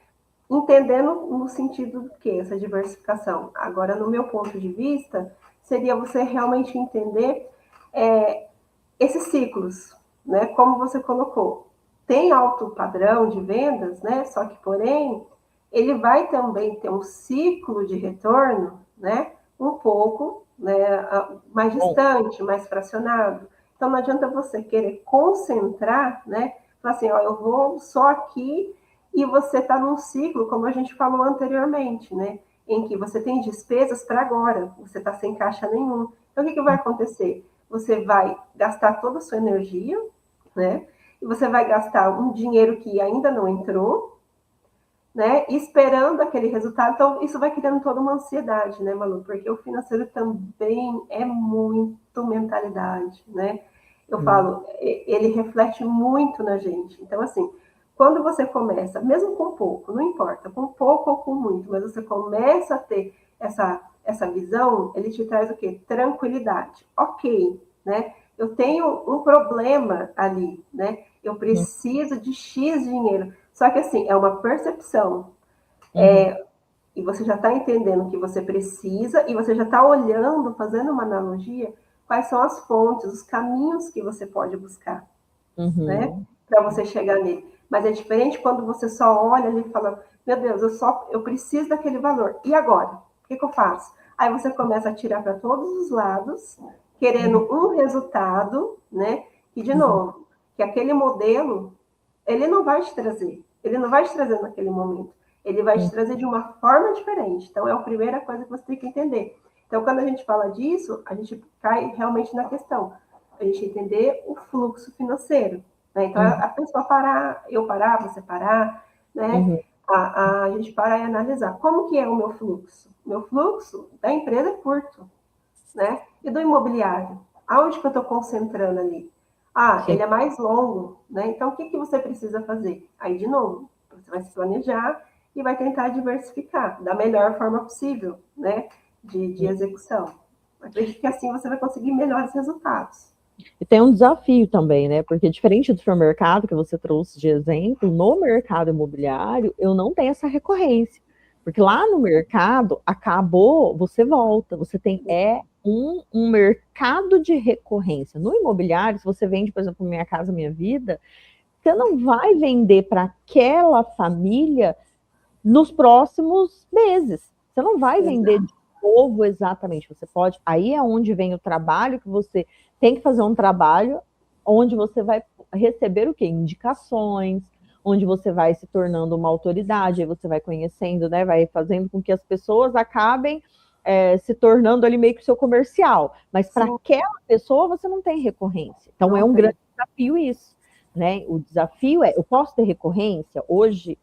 Speaker 2: Entendendo no sentido do que essa diversificação. Agora, no meu ponto de vista, seria você realmente entender esses ciclos, né? Como você colocou, tem alto padrão de vendas, né? Só que, porém, ele vai também ter um ciclo de retorno, né? Um pouco, né? Mais distante, mais fracionado. Então, não adianta você querer concentrar, né? Falar assim, ó, eu vou só aqui e você está num ciclo, como a gente falou anteriormente, né? Em que você tem despesas para agora, você está sem caixa nenhum. Então, o que vai acontecer? Você vai gastar toda a sua energia, né? E você vai gastar um dinheiro que ainda não entrou, né? Esperando aquele resultado. Então, isso vai criando toda uma ansiedade, né, Malu? Porque o financeiro também é muito mentalidade, né? Eu falo, ele reflete muito na gente. Então, assim, quando você começa, mesmo com pouco, não importa, com pouco ou com muito, mas você começa a ter essa visão, ele te traz o quê? Tranquilidade. Ok, né? Eu tenho um problema ali, né? Eu preciso de X dinheiro. Só que assim, é uma percepção. E você já está entendendo o que você precisa e você já está olhando, fazendo uma analogia, quais são as fontes, os caminhos que você pode buscar, né? Para você chegar nele. Mas é diferente quando você só olha ali e fala, meu Deus, eu preciso daquele valor. E agora? O que eu faço? Aí você começa a tirar para todos os lados, querendo um resultado, né? E, de novo, que aquele modelo, ele não vai te trazer. Ele não vai te trazer naquele momento. Ele vai te trazer de uma forma diferente. Então, é a primeira coisa que você tem que entender. Então, quando a gente fala disso, a gente cai realmente na questão. A gente entender o fluxo financeiro. Né? Então, a pessoa parar, eu parar, você parar, né? A gente parar e analisar. Como que é o meu fluxo? Meu fluxo da empresa é curto, né? E do imobiliário? Aonde que eu estou concentrando ali? Ele é mais longo, né? Então, o que você precisa fazer? Aí, de novo, você vai se planejar e vai tentar diversificar da melhor forma possível, né? De execução. Acredito que assim você vai conseguir melhores resultados.
Speaker 1: E tem um desafio também, né? Porque diferente do supermercado que você trouxe de exemplo, no mercado imobiliário eu não tenho essa recorrência. Porque lá no mercado, acabou, você volta. Você tem um mercado de recorrência. No imobiliário, se você vende, por exemplo, Minha Casa Minha Vida, você não vai vender para aquela família nos próximos meses. Você não vai vender de novo exatamente. Você pode. Aí é onde vem o trabalho que você tem que fazer um trabalho onde você vai receber o quê? Indicações, onde você vai se tornando uma autoridade, aí você vai conhecendo, né? Vai fazendo com que as pessoas acabem se tornando ali meio que o seu comercial. Mas para aquela pessoa você não tem recorrência. Então é um grande desafio isso. Né? O desafio eu posso ter recorrência? Hoje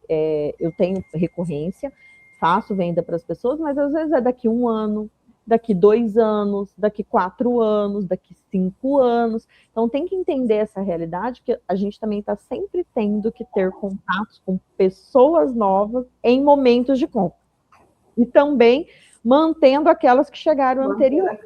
Speaker 1: eu tenho recorrência, faço venda para as pessoas, mas às vezes é daqui 1 ano, daqui 2 anos, daqui 4 anos, daqui 5 anos. Então tem que entender essa realidade, que a gente também está sempre tendo que ter contatos com pessoas novas em momentos de compra. E também mantendo aquelas que chegaram anteriormente.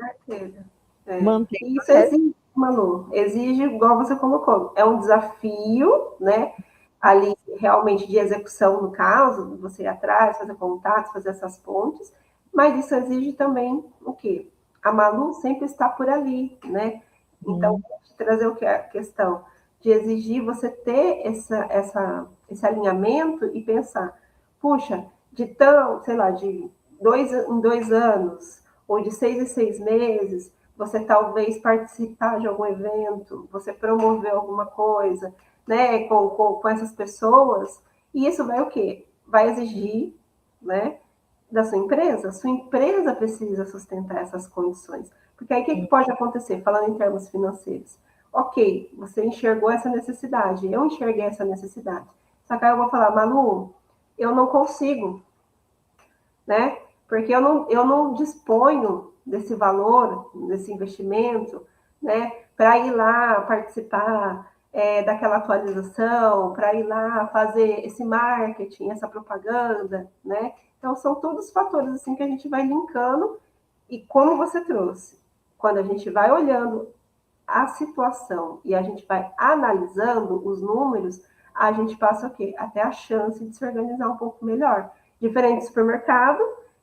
Speaker 2: Isso exige Malu, exige, igual você colocou, é um desafio, né? Ali, realmente, de execução, no caso, você ir atrás, fazer contatos, fazer essas pontes, mas isso exige também o quê? A Malu sempre está por ali, né? Então, trazer o que é a questão de exigir você ter esse alinhamento e pensar, puxa, de tão, sei lá, de 2 em 2 anos, ou de 6 em 6 meses, você talvez participar de algum evento, você promover alguma coisa, né, com essas pessoas, e isso vai o quê? Vai exigir, né, da sua empresa. Sua empresa precisa sustentar essas condições. Porque aí o que pode acontecer, falando em termos financeiros? Ok, você enxergou essa necessidade, eu enxerguei essa necessidade. Só que aí eu vou falar, Malu, eu não consigo, né? Porque eu não disponho desse valor, desse investimento, né? Para ir lá participar daquela atualização, para ir lá fazer esse marketing, essa propaganda, né? Então, são todos fatores assim que a gente vai linkando e como você trouxe, quando a gente vai olhando a situação e a gente vai analisando os números, a gente passa o quê? Até a chance de se organizar um pouco melhor. Diferente do supermercado,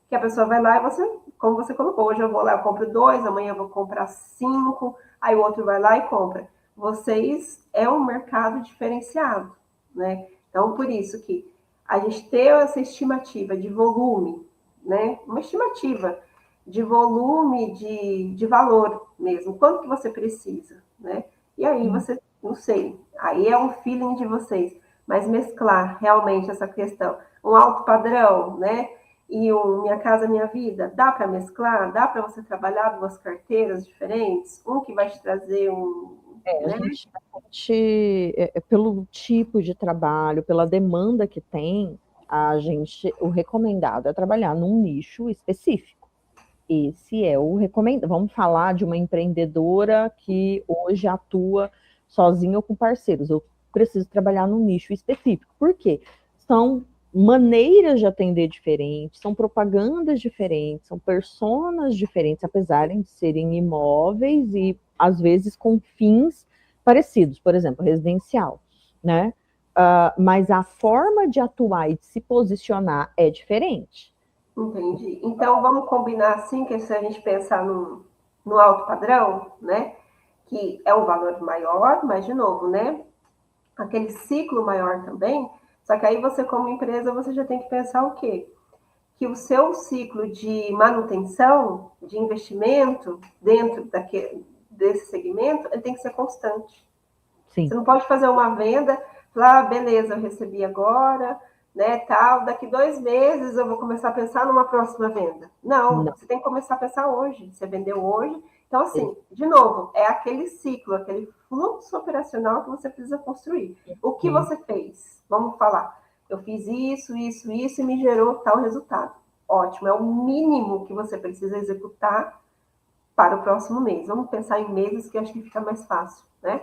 Speaker 2: que a pessoa vai lá e você, como você colocou, hoje eu vou lá, eu compro 2, amanhã eu vou comprar 5, aí o outro vai lá e compra. Vocês é um mercado diferenciado, né? Então, por isso que a gente ter essa estimativa de volume, né? Uma estimativa de volume, de valor mesmo, quanto que você precisa, né? E aí você, não sei, aí é um feeling de vocês, mas mesclar realmente essa questão, um alto padrão, né? E um Minha Casa Minha Vida, dá para mesclar? Dá para você trabalhar duas carteiras diferentes? Um que vai te trazer um,
Speaker 1: A
Speaker 2: né?
Speaker 1: gente, pelo tipo de trabalho, pela demanda que tem, o recomendado é trabalhar num nicho específico. Esse é o recomendado. Vamos falar de uma empreendedora que hoje atua sozinha ou com parceiros. Eu preciso trabalhar num nicho específico. Por quê? São maneiras de atender diferentes, são propagandas diferentes, são personas diferentes, apesar de serem imóveis e às vezes com fins parecidos, por exemplo, residencial, né? Mas a forma de atuar e de se posicionar é diferente.
Speaker 2: Entendi. Então, vamos combinar assim, que se a gente pensar no alto padrão, né? Que é um valor maior, mas, de novo, né? Aquele ciclo maior também. Só que aí você, como empresa, você já tem que pensar o quê? Que o seu ciclo de manutenção, de investimento dentro desse segmento, ele tem que ser constante.
Speaker 1: Sim.
Speaker 2: Você não pode fazer uma venda, falar, beleza, eu recebi agora, né, tal, daqui 2 meses eu vou começar a pensar numa próxima venda. Não,
Speaker 1: Não.
Speaker 2: você tem que começar a pensar hoje. Você vendeu hoje. Então, assim, de novo, é aquele ciclo, aquele fluxo operacional que você precisa construir. O que você fez? Vamos falar. Eu fiz isso, isso, isso e me gerou tal resultado. Ótimo, é o mínimo que você precisa executar para o próximo mês. Vamos pensar em meses que eu acho que fica mais fácil, né?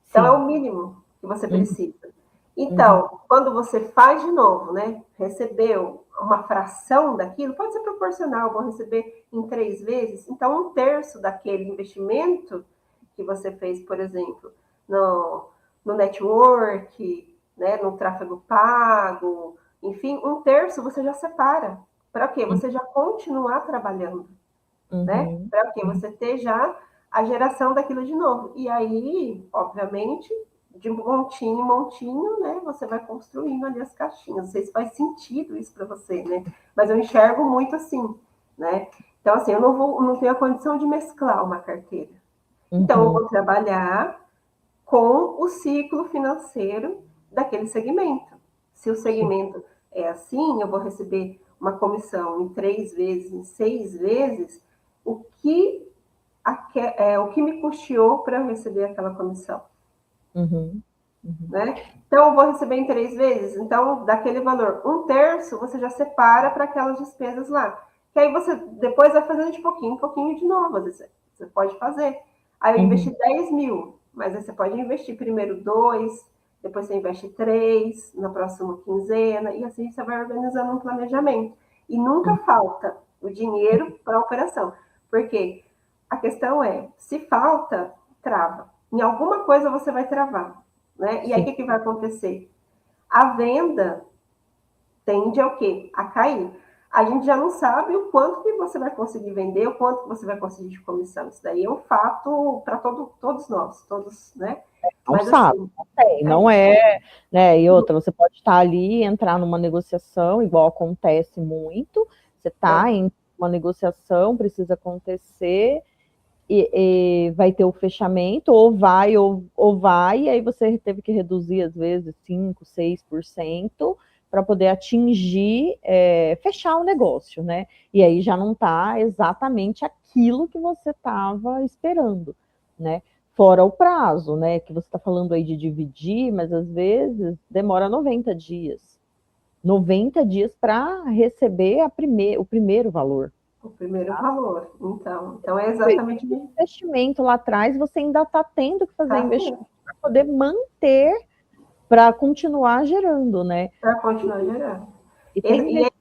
Speaker 2: Então, é
Speaker 1: Sim.
Speaker 2: o mínimo que você
Speaker 1: Uhum.
Speaker 2: precisa. Então, quando você faz de novo, né? Recebeu uma fração daquilo, pode ser proporcional, vou receber em 3 vezes. Então, 1/3 daquele investimento que você fez, por exemplo, no network, né? No tráfego pago, enfim, 1/3 você já separa. Para quê? Você já continuar trabalhando, né?
Speaker 1: Uhum.
Speaker 2: Para quê? Você ter já a geração daquilo de novo. E aí, obviamente, de montinho em montinho, né? Você vai construindo ali as caixinhas. Não sei se faz sentido isso para você, né? Mas eu enxergo muito assim, né? Então, assim, eu não tenho a condição de mesclar uma carteira. Então, eu
Speaker 1: Uhum.
Speaker 2: vou trabalhar com o ciclo financeiro daquele segmento. Se o
Speaker 1: Sim.
Speaker 2: segmento é assim, eu vou receber uma comissão em 3 vezes, em 6 vezes, o que, o que me custeou para eu receber aquela comissão.
Speaker 1: Uhum. Uhum.
Speaker 2: Né? Então, eu vou receber em 3 vezes, então, daquele valor, 1/3 você já separa para aquelas despesas lá. Que aí você depois vai fazendo de pouquinho em pouquinho de novo, às vezes você pode fazer. Aí eu investi
Speaker 1: Uhum.
Speaker 2: 10 mil, mas aí você pode investir primeiro 2, depois você investe 3, na próxima quinzena, e assim você vai organizando um planejamento. E nunca falta o dinheiro para a operação. Porque a questão é, se falta, trava. Em alguma coisa você vai travar, né? E aí, o que vai acontecer? A venda tende a o quê? A cair. A gente já não sabe o quanto que você vai conseguir vender, o quanto que você vai conseguir de comissão. Isso daí é um fato para todos nós, todos, né?
Speaker 1: Não
Speaker 2: Mas
Speaker 1: sabe,
Speaker 2: assim,
Speaker 1: não tem, não é, né? E outra, você pode estar ali, entrar numa negociação, igual acontece muito, você está em uma negociação, precisa acontecer, e vai ter o fechamento, ou vai, e aí você teve que reduzir, às vezes, 5%, 6%, para poder atingir, fechar o negócio, né? E aí já não está exatamente aquilo que você estava esperando, né? Fora o prazo, né? Que você está falando aí de dividir, mas às vezes demora 90 dias. 90 dias para receber o primeiro valor.
Speaker 2: o primeiro valor. Então é
Speaker 1: Fez
Speaker 2: exatamente
Speaker 1: investimento lá atrás, você ainda está tendo que fazer
Speaker 2: tá
Speaker 1: investimento para poder manter, para continuar gerando, né?
Speaker 2: para continuar gerando.
Speaker 1: E tem
Speaker 2: E,
Speaker 1: investimento.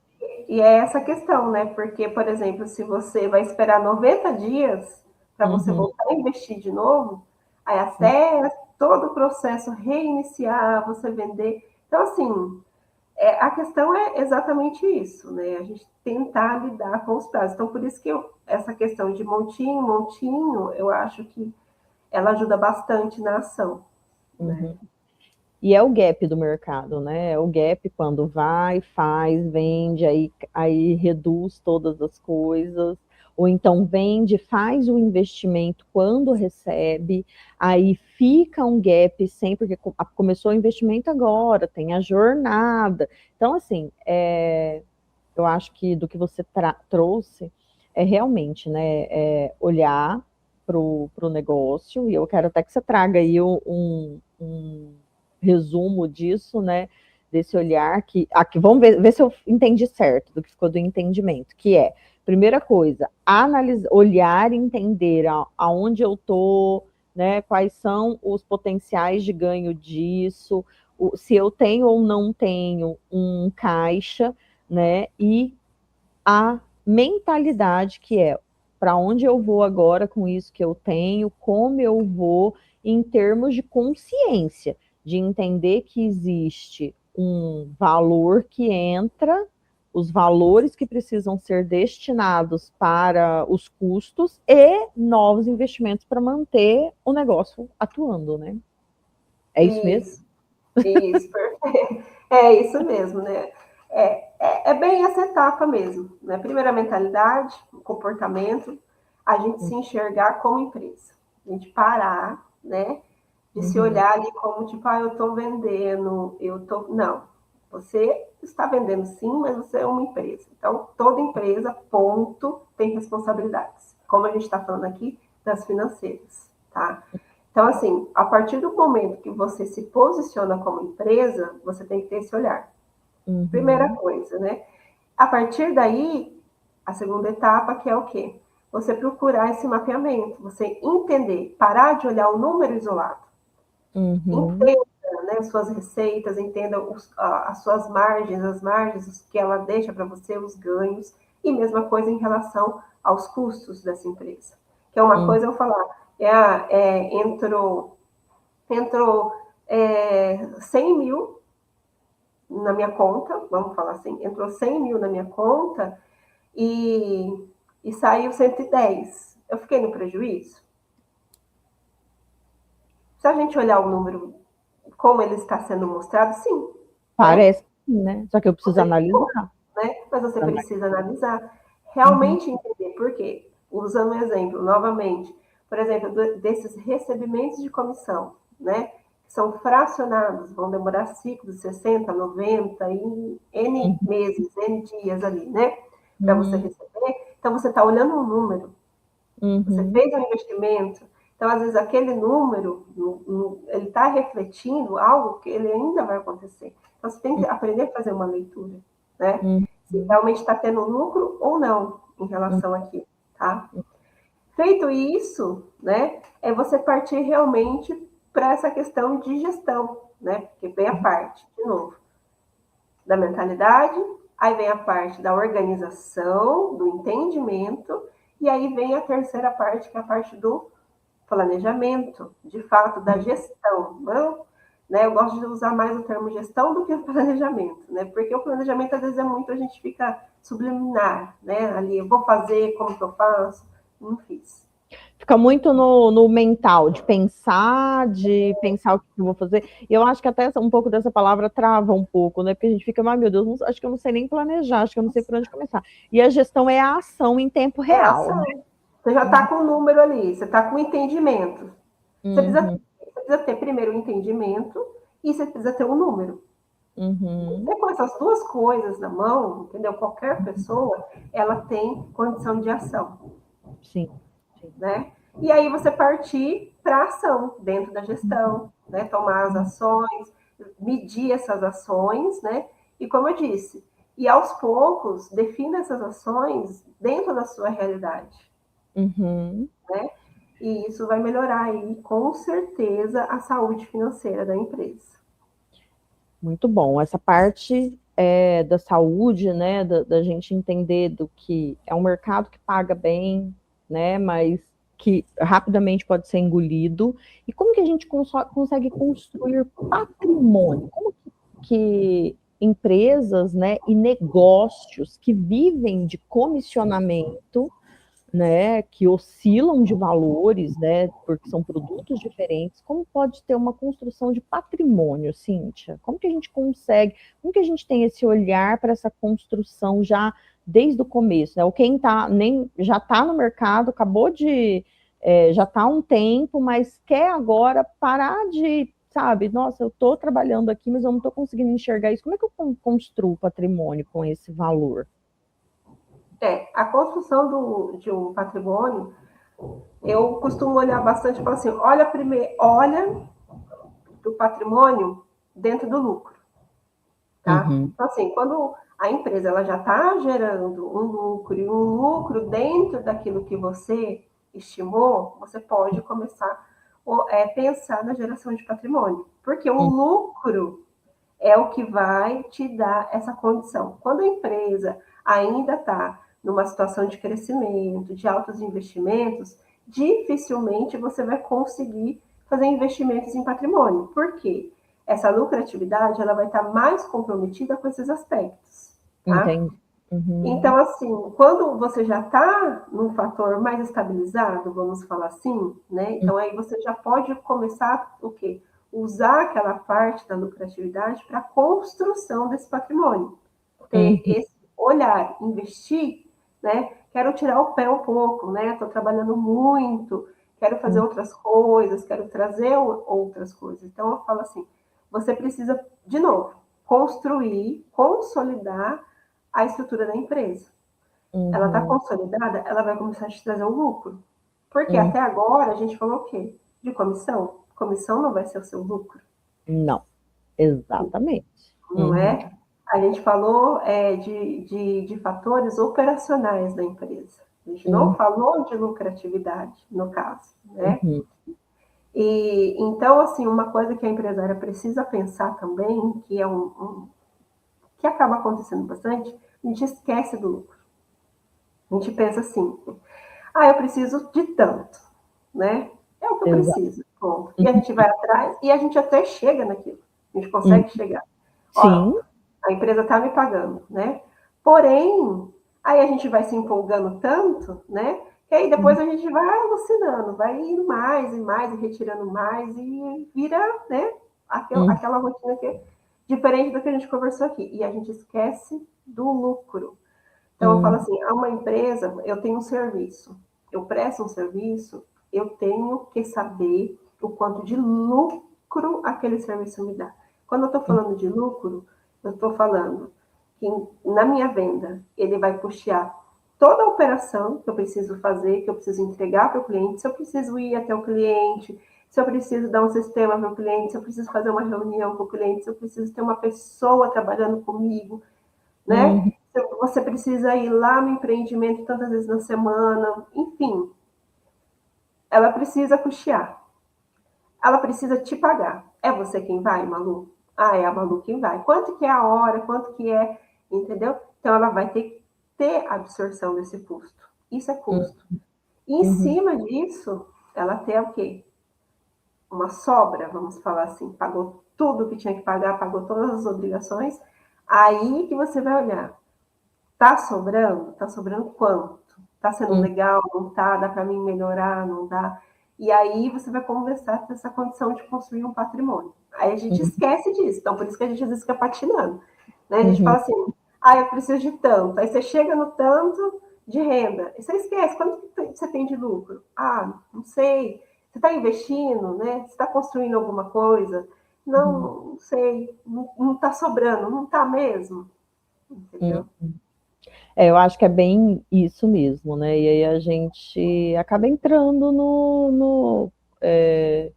Speaker 2: e é essa questão, né? Porque, por exemplo, se você vai esperar 90 dias para você
Speaker 1: Uhum,
Speaker 2: voltar a investir de novo, aí até todo o processo reiniciar, você vender. Então, assim, a questão é exatamente isso, né? A gente tentar lidar com os prazos. Então, por isso que essa questão de montinho, eu acho que ela ajuda bastante na ação, né?
Speaker 1: uhum. E é o gap do mercado, né? É o gap quando vai, faz, vende, aí reduz todas as coisas, ou então vende, faz o investimento quando recebe, aí fica um gap sempre, porque começou o investimento agora, tem a jornada. Então, assim, eu acho que do que você trouxe é realmente, né, olhar para o negócio, e eu quero até que você traga aí um resumo disso, né, desse olhar aqui vamos ver se eu entendi certo do que ficou do entendimento, que é, primeira coisa, analisar, olhar e entender aonde eu estou, né, quais são os potenciais de ganho disso, se eu tenho ou não tenho um caixa, né? E a mentalidade que é para onde eu vou agora com isso que eu tenho, como eu vou em termos de consciência, de entender que existe um valor que entra, os valores que precisam ser destinados para os custos e novos investimentos para manter o negócio atuando, né? É isso mesmo?
Speaker 2: Isso. Isso, perfeito. É isso mesmo, né? É bem essa etapa mesmo, né? Primeiro a mentalidade, o comportamento, a gente se enxergar como empresa, a gente parar, né? De se
Speaker 1: Uhum,
Speaker 2: olhar ali como tipo, eu estou vendendo, eu tô. Não, você está vendendo sim, mas você é uma empresa. Então, toda empresa, ponto, tem responsabilidades. Como a gente está falando aqui das financeiras, tá? Então, assim, a partir do momento que você se posiciona como empresa, você tem que ter esse olhar. Primeira
Speaker 1: uhum,
Speaker 2: coisa, né? A partir daí, a segunda etapa, que é o quê? Você procurar esse mapeamento, você entender, parar de olhar o número isolado.
Speaker 1: uhum,
Speaker 2: Entenda, né, suas receitas, entenda as suas margens, as margens que ela deixa para você, os ganhos, e mesma coisa em relação aos custos dessa empresa. Que é uma
Speaker 1: uhum,
Speaker 2: coisa eu falar, entrou 100 mil na minha conta, vamos falar assim, entrou 100 mil na minha conta e saiu 110. Eu fiquei no prejuízo? Se a gente olhar o número como ele está sendo mostrado, sim, né?
Speaker 1: parece, né? Só que eu preciso
Speaker 2: Você ficou,
Speaker 1: analisar.
Speaker 2: né? Mas você precisa analisar,
Speaker 1: Uhum,
Speaker 2: realmente entender por quê. Usando um exemplo, novamente, por exemplo, desses recebimentos de comissão, né? Que são fracionados, vão demorar ciclos 60, 90, em N meses, N dias ali, né? Para você
Speaker 1: uhum,
Speaker 2: receber. Então, você está olhando um número, você
Speaker 1: uhum,
Speaker 2: fez um investimento, então, às vezes, aquele número, ele está refletindo algo que ele ainda vai acontecer. Então, você tem que aprender a fazer uma leitura, né?
Speaker 1: uhum,
Speaker 2: Se realmente está tendo lucro ou não em
Speaker 1: uhum,
Speaker 2: relação aqui, tá? Feito isso, né, é você partir realmente para essa questão de gestão, né? Que vem a parte, de novo, da mentalidade, aí vem a parte da organização, do entendimento, e aí vem a terceira parte, que é a parte do planejamento, de fato, da gestão. Não, né? Eu gosto de usar mais o termo gestão do que o planejamento, né? Porque o planejamento, às vezes, é muito, a gente fica subliminar, né? Ali, eu vou fazer, como que eu faço? Não fiz.
Speaker 1: Fica muito no mental, de pensar o que eu vou fazer. E eu acho que até um pouco dessa palavra trava um pouco, né? Porque a gente fica, meu Deus, não, acho que eu não sei nem planejar, acho que eu não sei por onde começar. E a gestão é a ação em tempo
Speaker 2: É
Speaker 1: real, né?
Speaker 2: ação. Você já está com o número ali, você está com o entendimento.
Speaker 1: Uhum,
Speaker 2: Você precisa ter primeiro o entendimento e você precisa ter um número.
Speaker 1: uhum,
Speaker 2: Você com essas duas coisas na mão, entendeu? Qualquer pessoa, ela tem condição de ação,
Speaker 1: sim, sim.
Speaker 2: né? E aí você partir para a ação dentro da gestão, né? Tomar as ações, medir essas ações, né? E como eu disse, e aos poucos defina essas ações dentro da sua realidade,
Speaker 1: Uhum.
Speaker 2: né? E isso vai melhorar aí, com certeza, a saúde financeira da empresa.
Speaker 1: Muito bom. Essa parte da saúde, né, da gente entender do que é um mercado que paga bem, né, mas que rapidamente pode ser engolido. E como que a gente consegue construir patrimônio? Como que empresas, né, e negócios que vivem de comissionamento, né, que oscilam de valores, né, porque são produtos diferentes, como pode ter uma construção de patrimônio, Cíntia? Como que a gente consegue, como que a gente tem esse olhar para essa construção já desde o começo, né? Ou quem tá, nem, já está no mercado, acabou de, já está há um tempo, mas quer agora parar de, sabe, nossa, eu estou trabalhando aqui, mas eu não estou conseguindo enxergar isso. Como é que eu construo patrimônio com esse valor?
Speaker 2: A construção de um patrimônio, eu costumo olhar bastante e falar assim, olha primeiro, olha do patrimônio dentro do lucro, tá?
Speaker 1: Uhum,
Speaker 2: Então, assim, quando a empresa ela já está gerando um lucro e um lucro dentro daquilo que você estimou, você pode começar a pensar na geração de patrimônio, porque o
Speaker 1: uhum,
Speaker 2: lucro é o que vai te dar essa condição. Quando a empresa ainda está numa situação de crescimento, de altos investimentos, dificilmente você vai conseguir fazer investimentos em patrimônio. Por quê? Essa lucratividade ela vai estar mais comprometida com esses aspectos, tá?
Speaker 1: entendi. Uhum.
Speaker 2: Então, assim, quando você já está num fator mais estabilizado, vamos falar assim, né? Então, aí você já pode começar o quê? Usar aquela parte da lucratividade para a construção desse patrimônio. Ter
Speaker 1: Uhum,
Speaker 2: esse olhar, investir, né? Quero tirar o pé um pouco, né? Estou trabalhando muito, quero fazer
Speaker 1: uhum,
Speaker 2: outras coisas, quero trazer outras coisas. Então, eu falo assim, você precisa, de novo, construir, consolidar a estrutura da empresa. Ela está
Speaker 1: uhum,
Speaker 2: consolidada, ela vai começar a te trazer um lucro. Porque
Speaker 1: uhum.
Speaker 2: até agora a gente falou o quê? De comissão. Comissão não vai ser o seu lucro,
Speaker 1: Não, exatamente.
Speaker 2: não
Speaker 1: Uhum,
Speaker 2: é? A gente falou de fatores operacionais da empresa. A gente não
Speaker 1: uhum,
Speaker 2: falou de lucratividade, no caso, né?
Speaker 1: uhum,
Speaker 2: E então, assim, uma coisa que a empresária precisa pensar também, que é que acaba acontecendo bastante, a gente esquece do lucro. A gente pensa assim, eu preciso de tanto, né? É o que eu
Speaker 1: exato.
Speaker 2: preciso, ponto. E a
Speaker 1: Uhum,
Speaker 2: gente vai atrás e a gente até chega naquilo. A gente
Speaker 1: uhum.
Speaker 2: consegue chegar. Ó,
Speaker 1: Sim.
Speaker 2: a empresa está me pagando, né? Porém, aí a gente vai se empolgando tanto, né? Que aí depois
Speaker 1: Uhum,
Speaker 2: a gente vai alucinando, vai indo mais e mais, e retirando mais, e vira, né?
Speaker 1: uhum,
Speaker 2: Aquela rotina que é diferente do que a gente conversou aqui. E a gente esquece do lucro. Então, eu falo
Speaker 1: uhum,
Speaker 2: assim: a uma empresa, eu tenho um serviço, eu presto um serviço, eu tenho que saber o quanto de lucro aquele serviço me dá. Quando eu estou falando de lucro, eu estou falando que na minha venda, ele vai custear toda a operação que eu preciso fazer, que eu preciso entregar para o cliente, se eu preciso ir até o cliente, se eu preciso dar um sistema para o cliente, se eu preciso fazer uma reunião com o cliente, se eu preciso ter uma pessoa trabalhando comigo, né?
Speaker 1: uhum,
Speaker 2: Você precisa ir lá no empreendimento tantas vezes na semana, enfim, ela precisa custear, ela precisa te pagar. É você quem vai, Malu? É a Malu quem vai. Quanto que é a hora, quanto que é, entendeu? Então ela vai ter que ter absorção desse custo. Isso é custo. E em
Speaker 1: uhum,
Speaker 2: cima disso, ela ter o quê? Uma sobra, vamos falar assim, pagou tudo que tinha que pagar, pagou todas as obrigações, aí que você vai olhar, tá sobrando? Tá sobrando quanto? Tá sendo
Speaker 1: Hum,
Speaker 2: legal? Não tá? Dá para mim melhorar? Não dá? E aí você vai começar a ter essa condição de construir um patrimônio. Aí a gente
Speaker 1: uhum,
Speaker 2: esquece disso, então por isso que a gente às vezes fica patinando. Né? A gente
Speaker 1: uhum,
Speaker 2: fala assim, eu preciso de tanto. Aí você chega no tanto de renda, e você esquece, quanto que você tem de lucro? Não sei. Você está investindo, né? Você está construindo alguma coisa?
Speaker 1: uhum,
Speaker 2: Não sei. Não está sobrando, não está mesmo.
Speaker 1: uhum.
Speaker 2: Entendeu?
Speaker 1: Eu acho que é bem isso mesmo, né? E aí a gente acaba entrando é,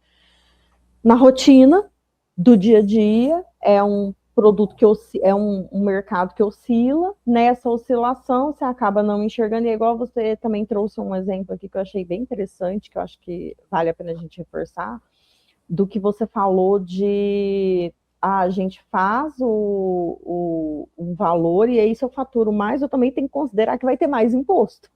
Speaker 1: na rotina do dia a dia, é um produto que é um mercado que oscila, nessa oscilação você acaba não enxergando, e é igual você também trouxe um exemplo aqui que eu achei bem interessante, que eu acho que vale a pena a gente reforçar, do que você falou de a gente faz um valor e aí se eu faturo mais, eu também tenho que considerar que vai ter mais imposto,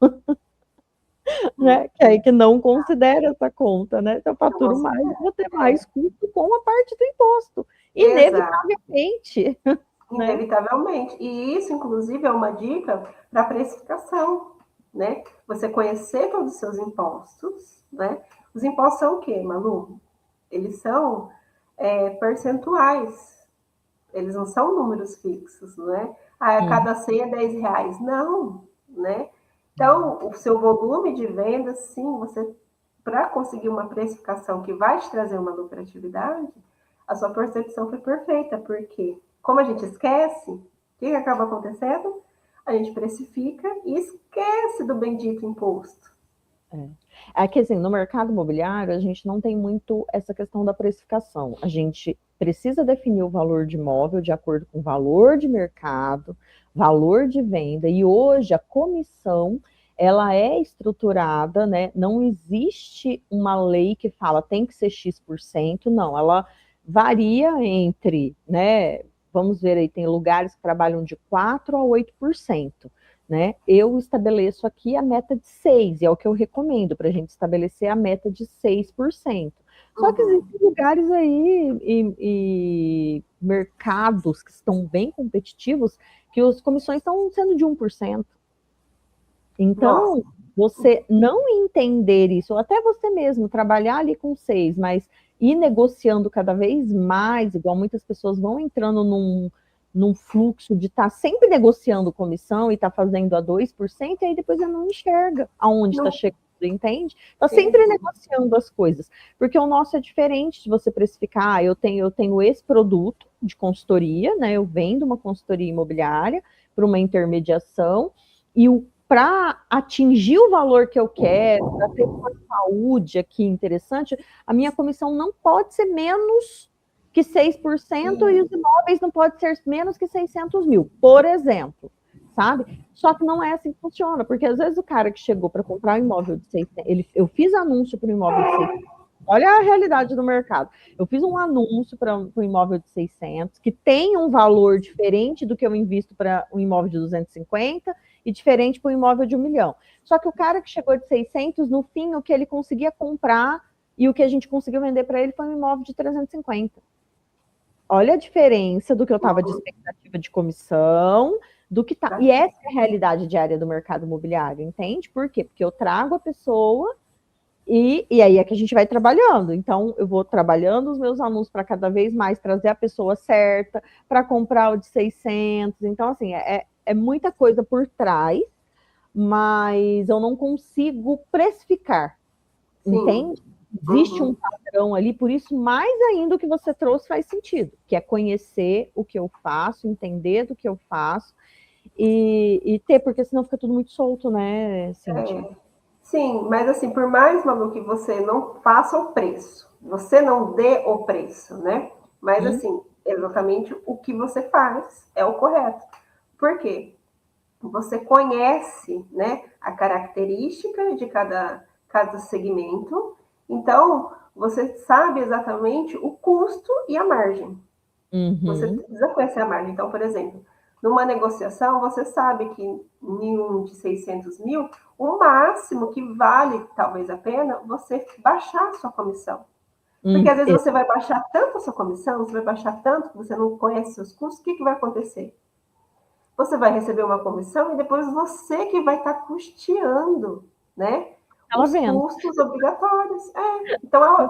Speaker 1: né? Que aí que não considera essa conta, né? Se eu
Speaker 2: Eu
Speaker 1: faturo
Speaker 2: vou
Speaker 1: mais, eu vou ter
Speaker 2: é,
Speaker 1: mais custo com a parte do imposto.
Speaker 2: exato,
Speaker 1: Inevitavelmente, né?
Speaker 2: inevitavelmente. E isso, inclusive, é uma dica para precificação, né? Você conhecer todos os seus impostos, né? Os impostos são o quê, Malu? Eles são percentuais. Eles não são números fixos, não é? A
Speaker 1: Hum,
Speaker 2: cada 100 é R$ 10. Não, né? Então, o seu volume de vendas, sim, você, para conseguir uma precificação que vai te trazer uma lucratividade, a sua percepção foi perfeita, porque como a gente esquece, o que acaba acontecendo? A gente precifica e esquece do bendito imposto.
Speaker 1: é. É que assim, no mercado imobiliário, a gente não tem muito essa questão da precificação. A gente precisa definir o valor de imóvel de acordo com o valor de mercado, valor de venda, e hoje a comissão ela é estruturada, né? Não existe uma lei que fala tem que ser X%, não, ela varia entre, né? Vamos ver aí, tem lugares que trabalham de 4 a 8%. Né? Eu estabeleço aqui a meta de 6, e é o que eu recomendo para a gente estabelecer a meta de 6%. Só que
Speaker 2: Uhum.
Speaker 1: existem lugares aí e mercados que estão bem competitivos que as comissões estão sendo de 1%.
Speaker 2: Nossa,
Speaker 1: Então, você não entender isso, ou até você mesmo trabalhar ali com 6, mas ir negociando cada vez mais, igual muitas pessoas vão entrando num fluxo de estar sempre negociando comissão e estar fazendo a 2%, e aí depois ela não enxerga aonde está
Speaker 2: não
Speaker 1: chegando, entende? Está sempre
Speaker 2: tem.
Speaker 1: negociando as coisas. Porque o nosso é diferente de você precificar, eu tenho esse produto de consultoria, né? Eu vendo uma consultoria imobiliária para uma intermediação, e para atingir o valor que eu quero, para ter uma saúde aqui interessante, a minha comissão não pode ser menos que 6% e
Speaker 2: E,
Speaker 1: os imóveis não podem ser menos que 600 mil, por exemplo, sabe? Só que não é assim que funciona, porque às vezes o cara que chegou para comprar um imóvel de 600, eu fiz anúncio para um imóvel de 600, olha a realidade do mercado. Eu fiz um anúncio para um imóvel de 600, que tem um valor diferente do que eu invisto para um imóvel de 250 e diferente para um imóvel de 1 milhão. Só que o cara que chegou de 600, no fim, o que ele conseguia comprar e o que a gente conseguiu vender para ele foi um imóvel de 350. Olha a diferença do que eu estava de expectativa de comissão, do que tá. E essa é a realidade diária do mercado imobiliário, entende? Por quê? Porque eu trago a pessoa e aí é que a gente vai trabalhando. Então, eu vou trabalhando os meus anúncios para cada vez mais trazer a pessoa certa, para comprar o de 600. Então, assim, é muita coisa por trás, mas eu não consigo precificar,
Speaker 2: sim.
Speaker 1: entende? Existe um
Speaker 2: Uhum.
Speaker 1: padrão ali, por isso, mais ainda o que você trouxe faz sentido, que é conhecer o que eu faço, entender do que eu faço e ter, porque senão fica tudo muito solto, né, Cíntia?
Speaker 2: Sim, mas assim, por mais, Malu, que você não faça o preço, você não dê o preço, né? Mas
Speaker 1: Hum?
Speaker 2: assim, exatamente o que você faz é o correto. Por quê? Você conhece, né, a característica de cada segmento, então você sabe exatamente o custo e a margem. Você
Speaker 1: Uhum.
Speaker 2: precisa conhecer a margem. Então, por exemplo, numa negociação, você sabe que em um de 600 mil, o máximo que vale, talvez a pena, você baixar a sua comissão. Porque às vezes você vai baixar tanto a sua comissão, você vai baixar tanto que você não conhece seus custos, o que vai acontecer? Você vai receber uma comissão e depois você que vai estar custeando, né? Os custos obrigatórios. Então,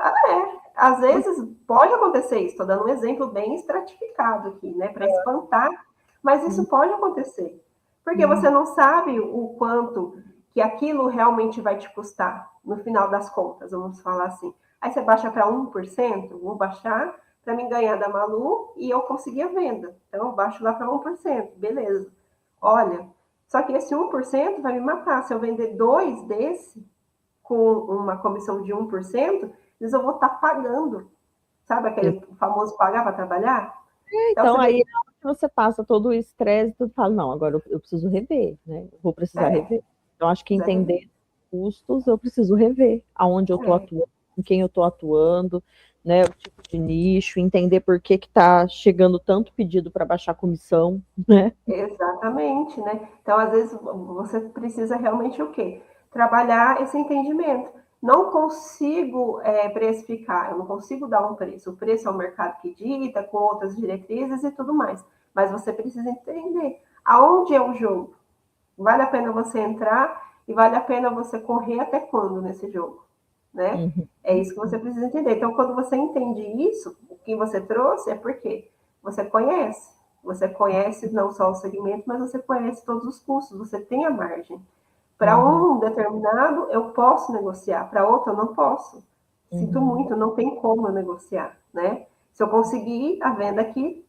Speaker 2: às vezes pode acontecer isso. Estou dando um exemplo bem estratificado aqui, né? Para espantar, mas isso pode acontecer. Porque você não sabe o quanto que aquilo realmente vai te custar no final das contas, vamos falar assim. Aí você baixa para 1%, vou baixar para mim ganhar da Malu e eu conseguir a venda. Então, eu baixo lá para 1%, beleza. Olha, só que esse 1% vai me matar. Se eu vender 2 desse, com uma comissão de 1%, eles eu vou estar pagando. Sabe aquele famoso pagar para trabalhar?
Speaker 1: Então aí você passa todo o estresse e tudo fala, não, agora eu preciso rever, né? Eu vou precisar rever. Então, acho que entender custos, eu preciso rever aonde eu estou atuando, com quem eu estou atuando, né? O tipo de nicho, entender por que está chegando tanto pedido para baixar a comissão, né?
Speaker 2: Exatamente, né? Então, às vezes, você precisa realmente o quê? Trabalhar esse entendimento. Não consigo precificar, eu não consigo dar um preço. O preço é o mercado que dita, com outras diretrizes e tudo mais. Mas você precisa entender aonde é o jogo. Vale a pena você entrar e vale a pena você correr até quando nesse jogo, né? É isso que você precisa entender. Então, quando você entende isso, o que você trouxe é porque você conhece. Você conhece não só o segmento, mas você conhece todos os custos, você tem a margem. Para um determinado, eu posso negociar, para outro, eu não posso. Sinto muito, não tem como eu negociar, né? Se eu conseguir a venda aqui,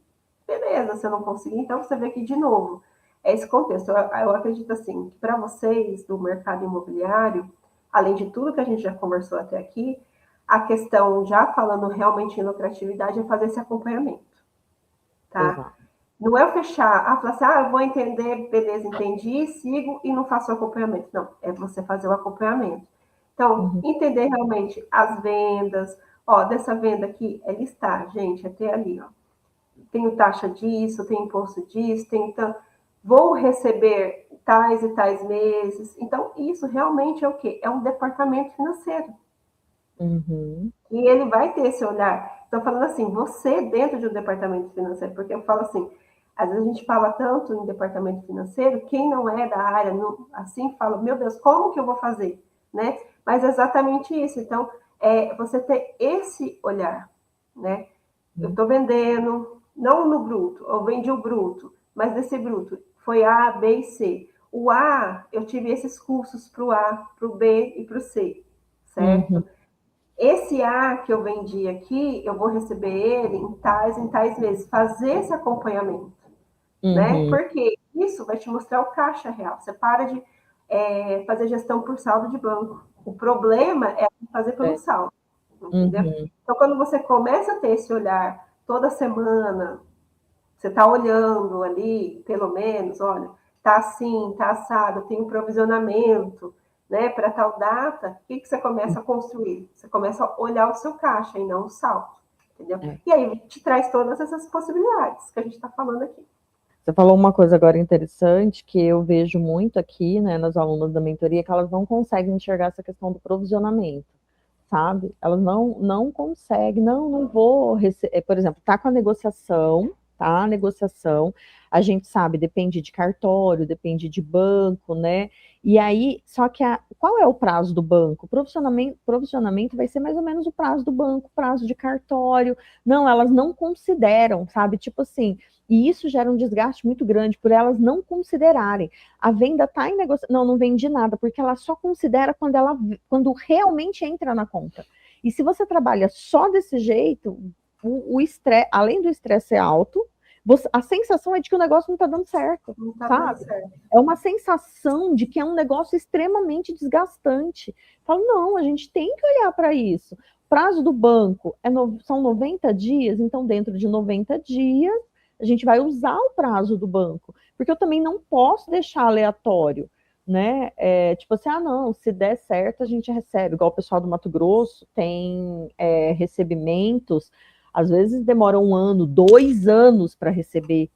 Speaker 2: beleza. Se eu não conseguir, então você vê aqui de novo. É esse contexto. Eu acredito assim, que para vocês do mercado imobiliário, além de tudo que a gente já conversou até aqui, a questão, já falando realmente em lucratividade, é fazer esse acompanhamento, tá? Exato. Não é eu fechar, falar assim, eu vou entender, beleza, entendi, sigo e não faço o acompanhamento. Não, é você fazer o acompanhamento. Então, entender realmente as vendas, dessa venda aqui, é listar, gente, até ali, tenho taxa disso, tenho imposto disso, vou receber tais e tais meses. Então, isso realmente é o quê? É um departamento financeiro. E ele vai ter esse olhar. Estou falando assim, você dentro de um departamento financeiro, porque eu falo assim, às vezes a gente fala tanto em departamento financeiro, quem não é da área, assim, fala, meu Deus, como que eu vou fazer? Né? Mas é exatamente isso. Então, você ter esse olhar, né? Eu estou vendendo, não no bruto, eu vendi o bruto, mas desse bruto foi A, B e C. O A, eu tive esses cursos para o A, para o B e para o C, certo? Esse A que eu vendi aqui, eu vou receber ele em tais meses. Fazer esse acompanhamento, né? Porque isso vai te mostrar o caixa real. Você para de fazer gestão por saldo de banco. O problema é fazer pelo saldo, entendeu? Então, quando você começa a ter esse olhar toda semana, você está olhando ali, pelo menos, olha, tá assim, tá assado, tem um provisionamento, né, para tal data, o que você começa a construir? Você começa a olhar o seu caixa e não o saldo, entendeu? E aí te traz todas essas possibilidades que a gente está falando aqui.
Speaker 1: Você falou uma coisa agora interessante que eu vejo muito aqui, né, nas alunas da mentoria, que elas não conseguem enxergar essa questão do provisionamento, sabe? Elas não conseguem, não vou receber, por exemplo, tá com a negociação, tá? A negociação, a gente sabe, depende de cartório, depende de banco, né? E aí, só que qual é o prazo do banco? Provisionamento vai ser mais ou menos o prazo do banco, prazo de cartório. Não, elas não consideram, sabe? Tipo assim, e isso gera um desgaste muito grande por elas não considerarem. A venda está em negociação. Não vendi nada, porque ela só considera quando realmente entra na conta. E se você trabalha só desse jeito, o estresse, além do estresse ser alto, a sensação é de que o negócio não está dando certo, sabe? É uma sensação de que é um negócio extremamente desgastante. Falo, não, a gente tem que olhar para isso. O prazo do banco são 90 dias, então dentro de 90 dias a gente vai usar o prazo do banco, porque eu também não posso deixar aleatório, né? Tipo assim, não, se der certo a gente recebe, igual o pessoal do Mato Grosso tem recebimentos, às vezes demora 1 ano, 2 anos para receber,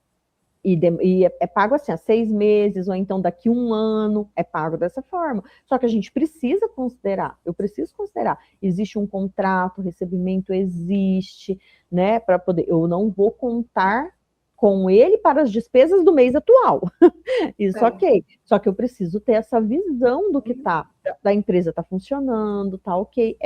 Speaker 1: E é pago assim, há 6 meses, ou então daqui 1 ano, é pago dessa forma. Só que a gente precisa considerar, eu preciso considerar, existe um contrato, o recebimento existe, né, para poder, eu não vou contar com ele para as despesas do mês atual. Isso ok. Só que eu preciso ter essa visão do que tá, da empresa tá funcionando, tá ok,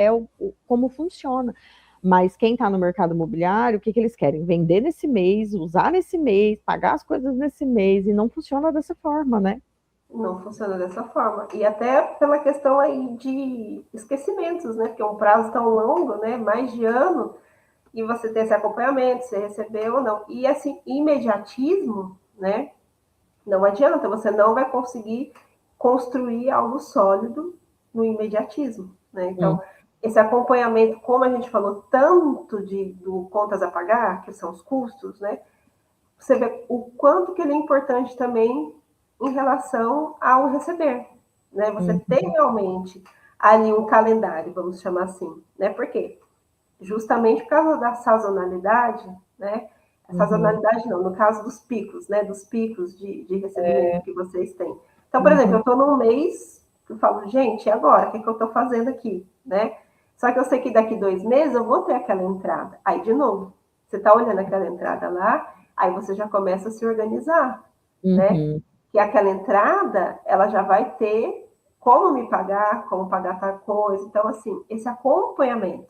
Speaker 1: como funciona. Mas quem está no mercado imobiliário, o que eles querem? Vender nesse mês, usar nesse mês, pagar as coisas nesse mês, e não funciona dessa forma, né?
Speaker 2: Não funciona dessa forma. E até pela questão aí de esquecimentos, né? Porque é um prazo tão longo, né? Mais de ano, e você tem esse acompanhamento, você recebeu ou não. E assim, imediatismo, né? Não adianta, você não vai conseguir construir algo sólido no imediatismo, né? Então, esse acompanhamento, como a gente falou tanto do contas a pagar, que são os custos, né? Você vê o quanto que ele é importante também em relação ao receber, né? Você tem realmente ali um calendário, vamos chamar assim, né? Por quê? Justamente por causa da sazonalidade, né? A sazonalidade não, no caso dos picos, né? Dos picos de recebimento que vocês têm. Então, por exemplo, eu estou num mês, eu falo, gente, e agora? O que eu estou fazendo aqui, né? Só que eu sei que daqui 2 meses eu vou ter aquela entrada. Aí, de novo, você está olhando aquela entrada lá, aí você já começa a se organizar, né? Que aquela entrada, ela já vai ter como me pagar, como pagar tal coisa. Então, assim, esse acompanhamento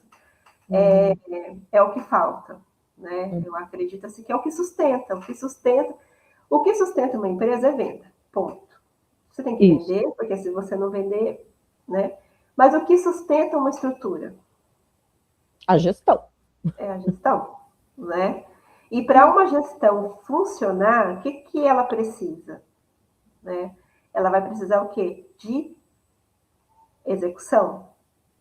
Speaker 2: é o que falta, né? Eu acredito assim que é o que sustenta, o que sustenta uma empresa é venda, ponto. Você tem que vender, porque se você não vender, né? Mas o que sustenta uma estrutura?
Speaker 1: A gestão.
Speaker 2: É a gestão, né? E para uma gestão funcionar, o que ela precisa? Né? Ela vai precisar o quê? De execução.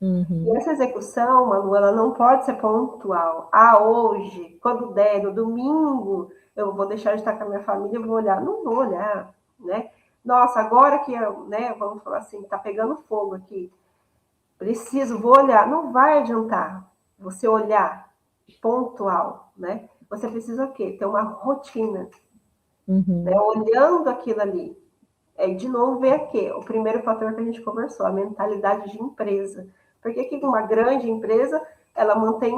Speaker 2: E essa execução, Manu, ela não pode ser pontual. Ah, hoje, quando der, no domingo, eu vou deixar de estar com a minha família, eu vou olhar. Não vou olhar, né? Nossa, agora que, né, vamos falar assim, tá pegando fogo aqui, vou olhar. Não vai adiantar você olhar pontual, né? Você precisa o quê? Ter uma rotina, né? Olhando aquilo ali. De novo, ver aqui, o primeiro fator que a gente conversou, a mentalidade de empresa. Porque que uma grande empresa, ela mantém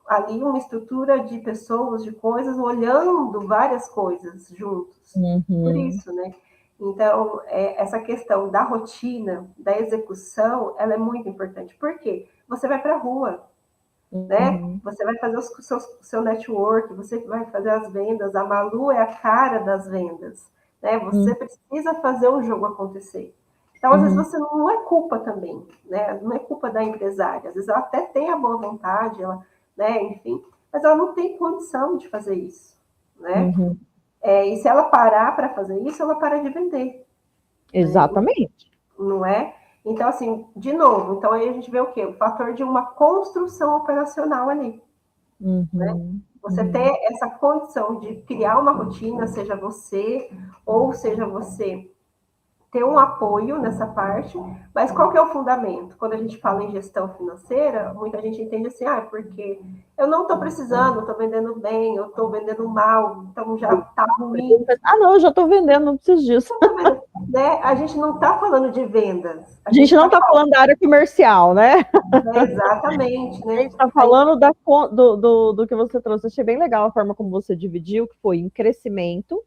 Speaker 2: ali uma estrutura de pessoas, de coisas, olhando várias coisas juntos. Por isso, né? Então, essa questão da rotina, da execução, ela é muito importante. Por quê? Você vai para a rua, né? Você vai fazer o seu network, você vai fazer as vendas. A Malu é a cara das vendas, né? Você precisa fazer o jogo acontecer. Então, às vezes, você não é culpa também, né? Não é culpa da empresária. Às vezes, ela até tem a boa vontade, ela, né? Enfim, mas ela não tem condição de fazer isso, né? E se ela parar para fazer isso, ela para de vender.
Speaker 1: Exatamente.
Speaker 2: Né? Não é? Então, assim, de novo, então aí a gente vê o quê? O fator de uma construção operacional ali. Né? Você ter essa condição de criar uma rotina, seja você, ou seja você ter um apoio nessa parte, mas qual que é o fundamento? Quando a gente fala em gestão financeira, muita gente entende assim, porque eu não estou precisando, estou vendendo bem, eu estou vendendo mal, então já está ruim.
Speaker 1: Não, eu já estou vendendo, não preciso disso.
Speaker 2: Né? A gente não está falando de vendas.
Speaker 1: A gente não está falando da área comercial, né?
Speaker 2: Exatamente. Né?
Speaker 1: A gente está falando do que você trouxe. Achei bem legal a forma como você dividiu, que foi em crescimento,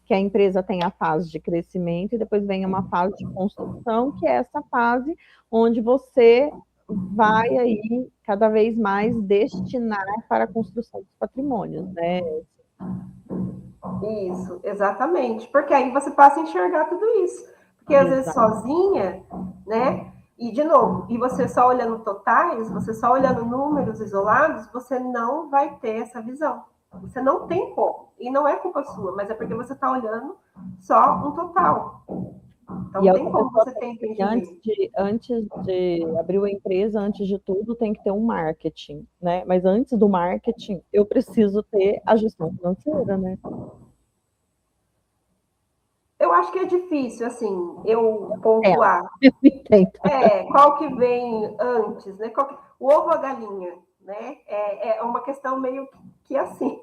Speaker 1: que a empresa tem a fase de crescimento, e depois vem uma fase de construção, que é essa fase onde você vai aí cada vez mais destinar para a construção dos patrimônios, né?
Speaker 2: Isso, exatamente. Porque aí você passa a enxergar tudo isso. Porque às vezes sozinha, né? E de novo, e você só olhando totais, você só olhando números isolados, você não vai ter essa visão. Você não tem como. E não é culpa sua, mas é porque você está olhando só um total. Então,
Speaker 1: e
Speaker 2: tem como você ter entendimento.
Speaker 1: Antes de abrir uma empresa, antes de tudo, tem que ter um marketing, né? Mas antes do marketing, eu preciso ter a gestão financeira, né?
Speaker 2: Eu acho que é difícil, assim, eu pontuar. Qual que vem antes, né? O ovo ou a galinha, né? É uma questão meio que assim.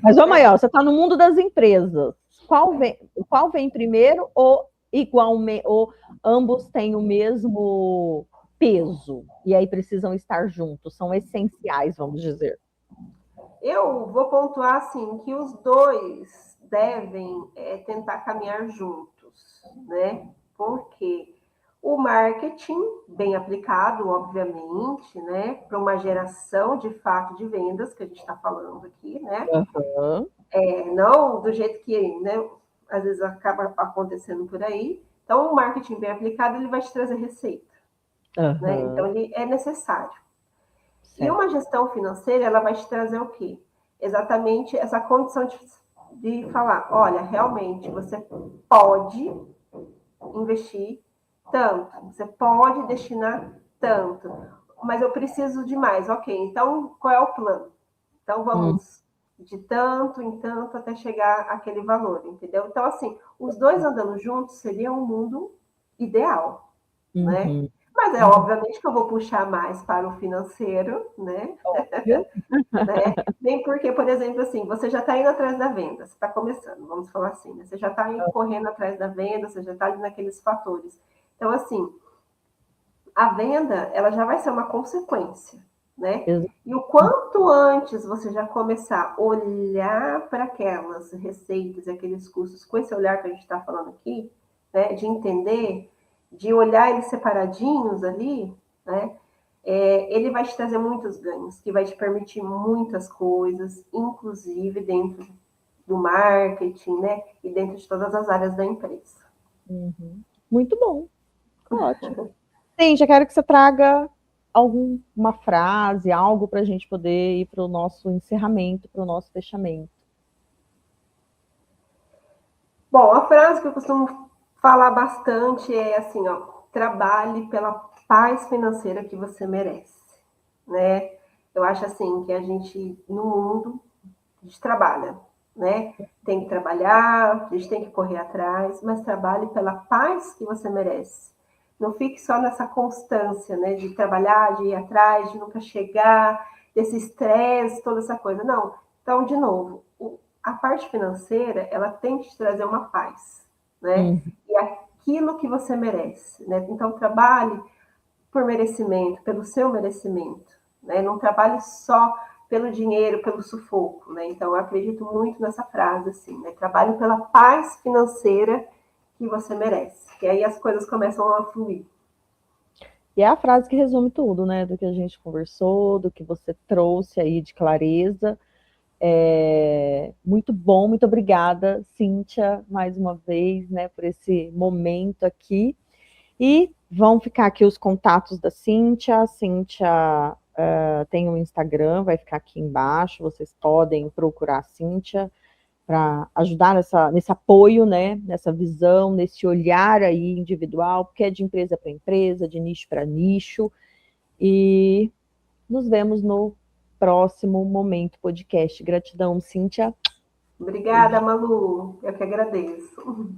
Speaker 1: Mas, Mael, você está no mundo das empresas. qual vem primeiro ou igualmente, ou ambos têm o mesmo peso e aí precisam estar juntos, são essenciais, vamos dizer.
Speaker 2: Eu vou pontuar assim que os dois devem tentar caminhar juntos, né? Porque o marketing bem aplicado, obviamente, né, para uma geração de fato de vendas que a gente está falando aqui, né?
Speaker 1: Uhum.
Speaker 2: Não do jeito que, né, às vezes acaba acontecendo por aí. Então, o marketing bem aplicado ele vai te trazer receita, né? Então, ele é necessário. E
Speaker 1: Certo.
Speaker 2: uma gestão financeira, ela vai te trazer o quê? Exatamente essa condição de falar, olha, realmente você pode investir tanto, você pode destinar tanto, mas eu preciso de mais, ok, então qual é o plano? Então vamos de tanto em tanto até chegar àquele valor, entendeu? Então, assim, os dois andando juntos seria um mundo ideal, né?
Speaker 1: Uhum.
Speaker 2: Mas obviamente que eu vou puxar mais para o financeiro, né?
Speaker 1: Óbvio.
Speaker 2: Né? Bem porque, por exemplo, assim, você já está indo atrás da venda, você está começando, vamos falar assim, né? Você já está correndo atrás da venda, você já está ali naqueles fatores. Então, assim, a venda, ela já vai ser uma consequência, né? E o quanto antes você já começar a olhar para aquelas receitas, aqueles cursos, com esse olhar que a gente está falando aqui, né? De entender, de olhar eles separadinhos ali, né? Ele vai te trazer muitos ganhos, que vai te permitir muitas coisas, inclusive dentro do marketing, né? E dentro de todas as áreas da empresa.
Speaker 1: Uhum. Muito bom, ótimo. Sim, já quero que você traga alguma frase, algo para a gente poder ir para o nosso encerramento, para o nosso fechamento.
Speaker 2: Bom, a frase que eu costumo falar bastante é assim, ó, trabalhe pela paz financeira que você merece, né? Eu acho assim que a gente no mundo a gente trabalha, né? Tem que trabalhar, a gente tem que correr atrás, mas trabalhe pela paz que você merece. Não fique só nessa constância, né? De trabalhar, de ir atrás, de nunca chegar, desse estresse, toda essa coisa. Não. Então, de novo, a parte financeira, ela tem que te trazer uma paz, né? E aquilo que você merece, né? Então, trabalhe por merecimento, pelo seu merecimento, né? Não trabalhe só pelo dinheiro, pelo sufoco, né? Então, eu acredito muito nessa frase, assim, né? Trabalhe pela paz financeira que você merece, que aí as coisas começam a fluir.
Speaker 1: E é a frase que resume tudo, né? Do que a gente conversou, do que você trouxe aí de clareza. Muito bom, muito obrigada, Cíntia, mais uma vez, né, por esse momento aqui. E vão ficar aqui os contatos da Cíntia. A Cíntia tem um Instagram, vai ficar aqui embaixo. Vocês podem procurar a Cíntia para ajudar nesse apoio, né, nessa visão, nesse olhar aí individual, porque é de empresa para empresa, de nicho para nicho. E nos vemos no próximo Momento Podcast. Gratidão, Cíntia.
Speaker 2: Obrigada, Malu. Eu que agradeço.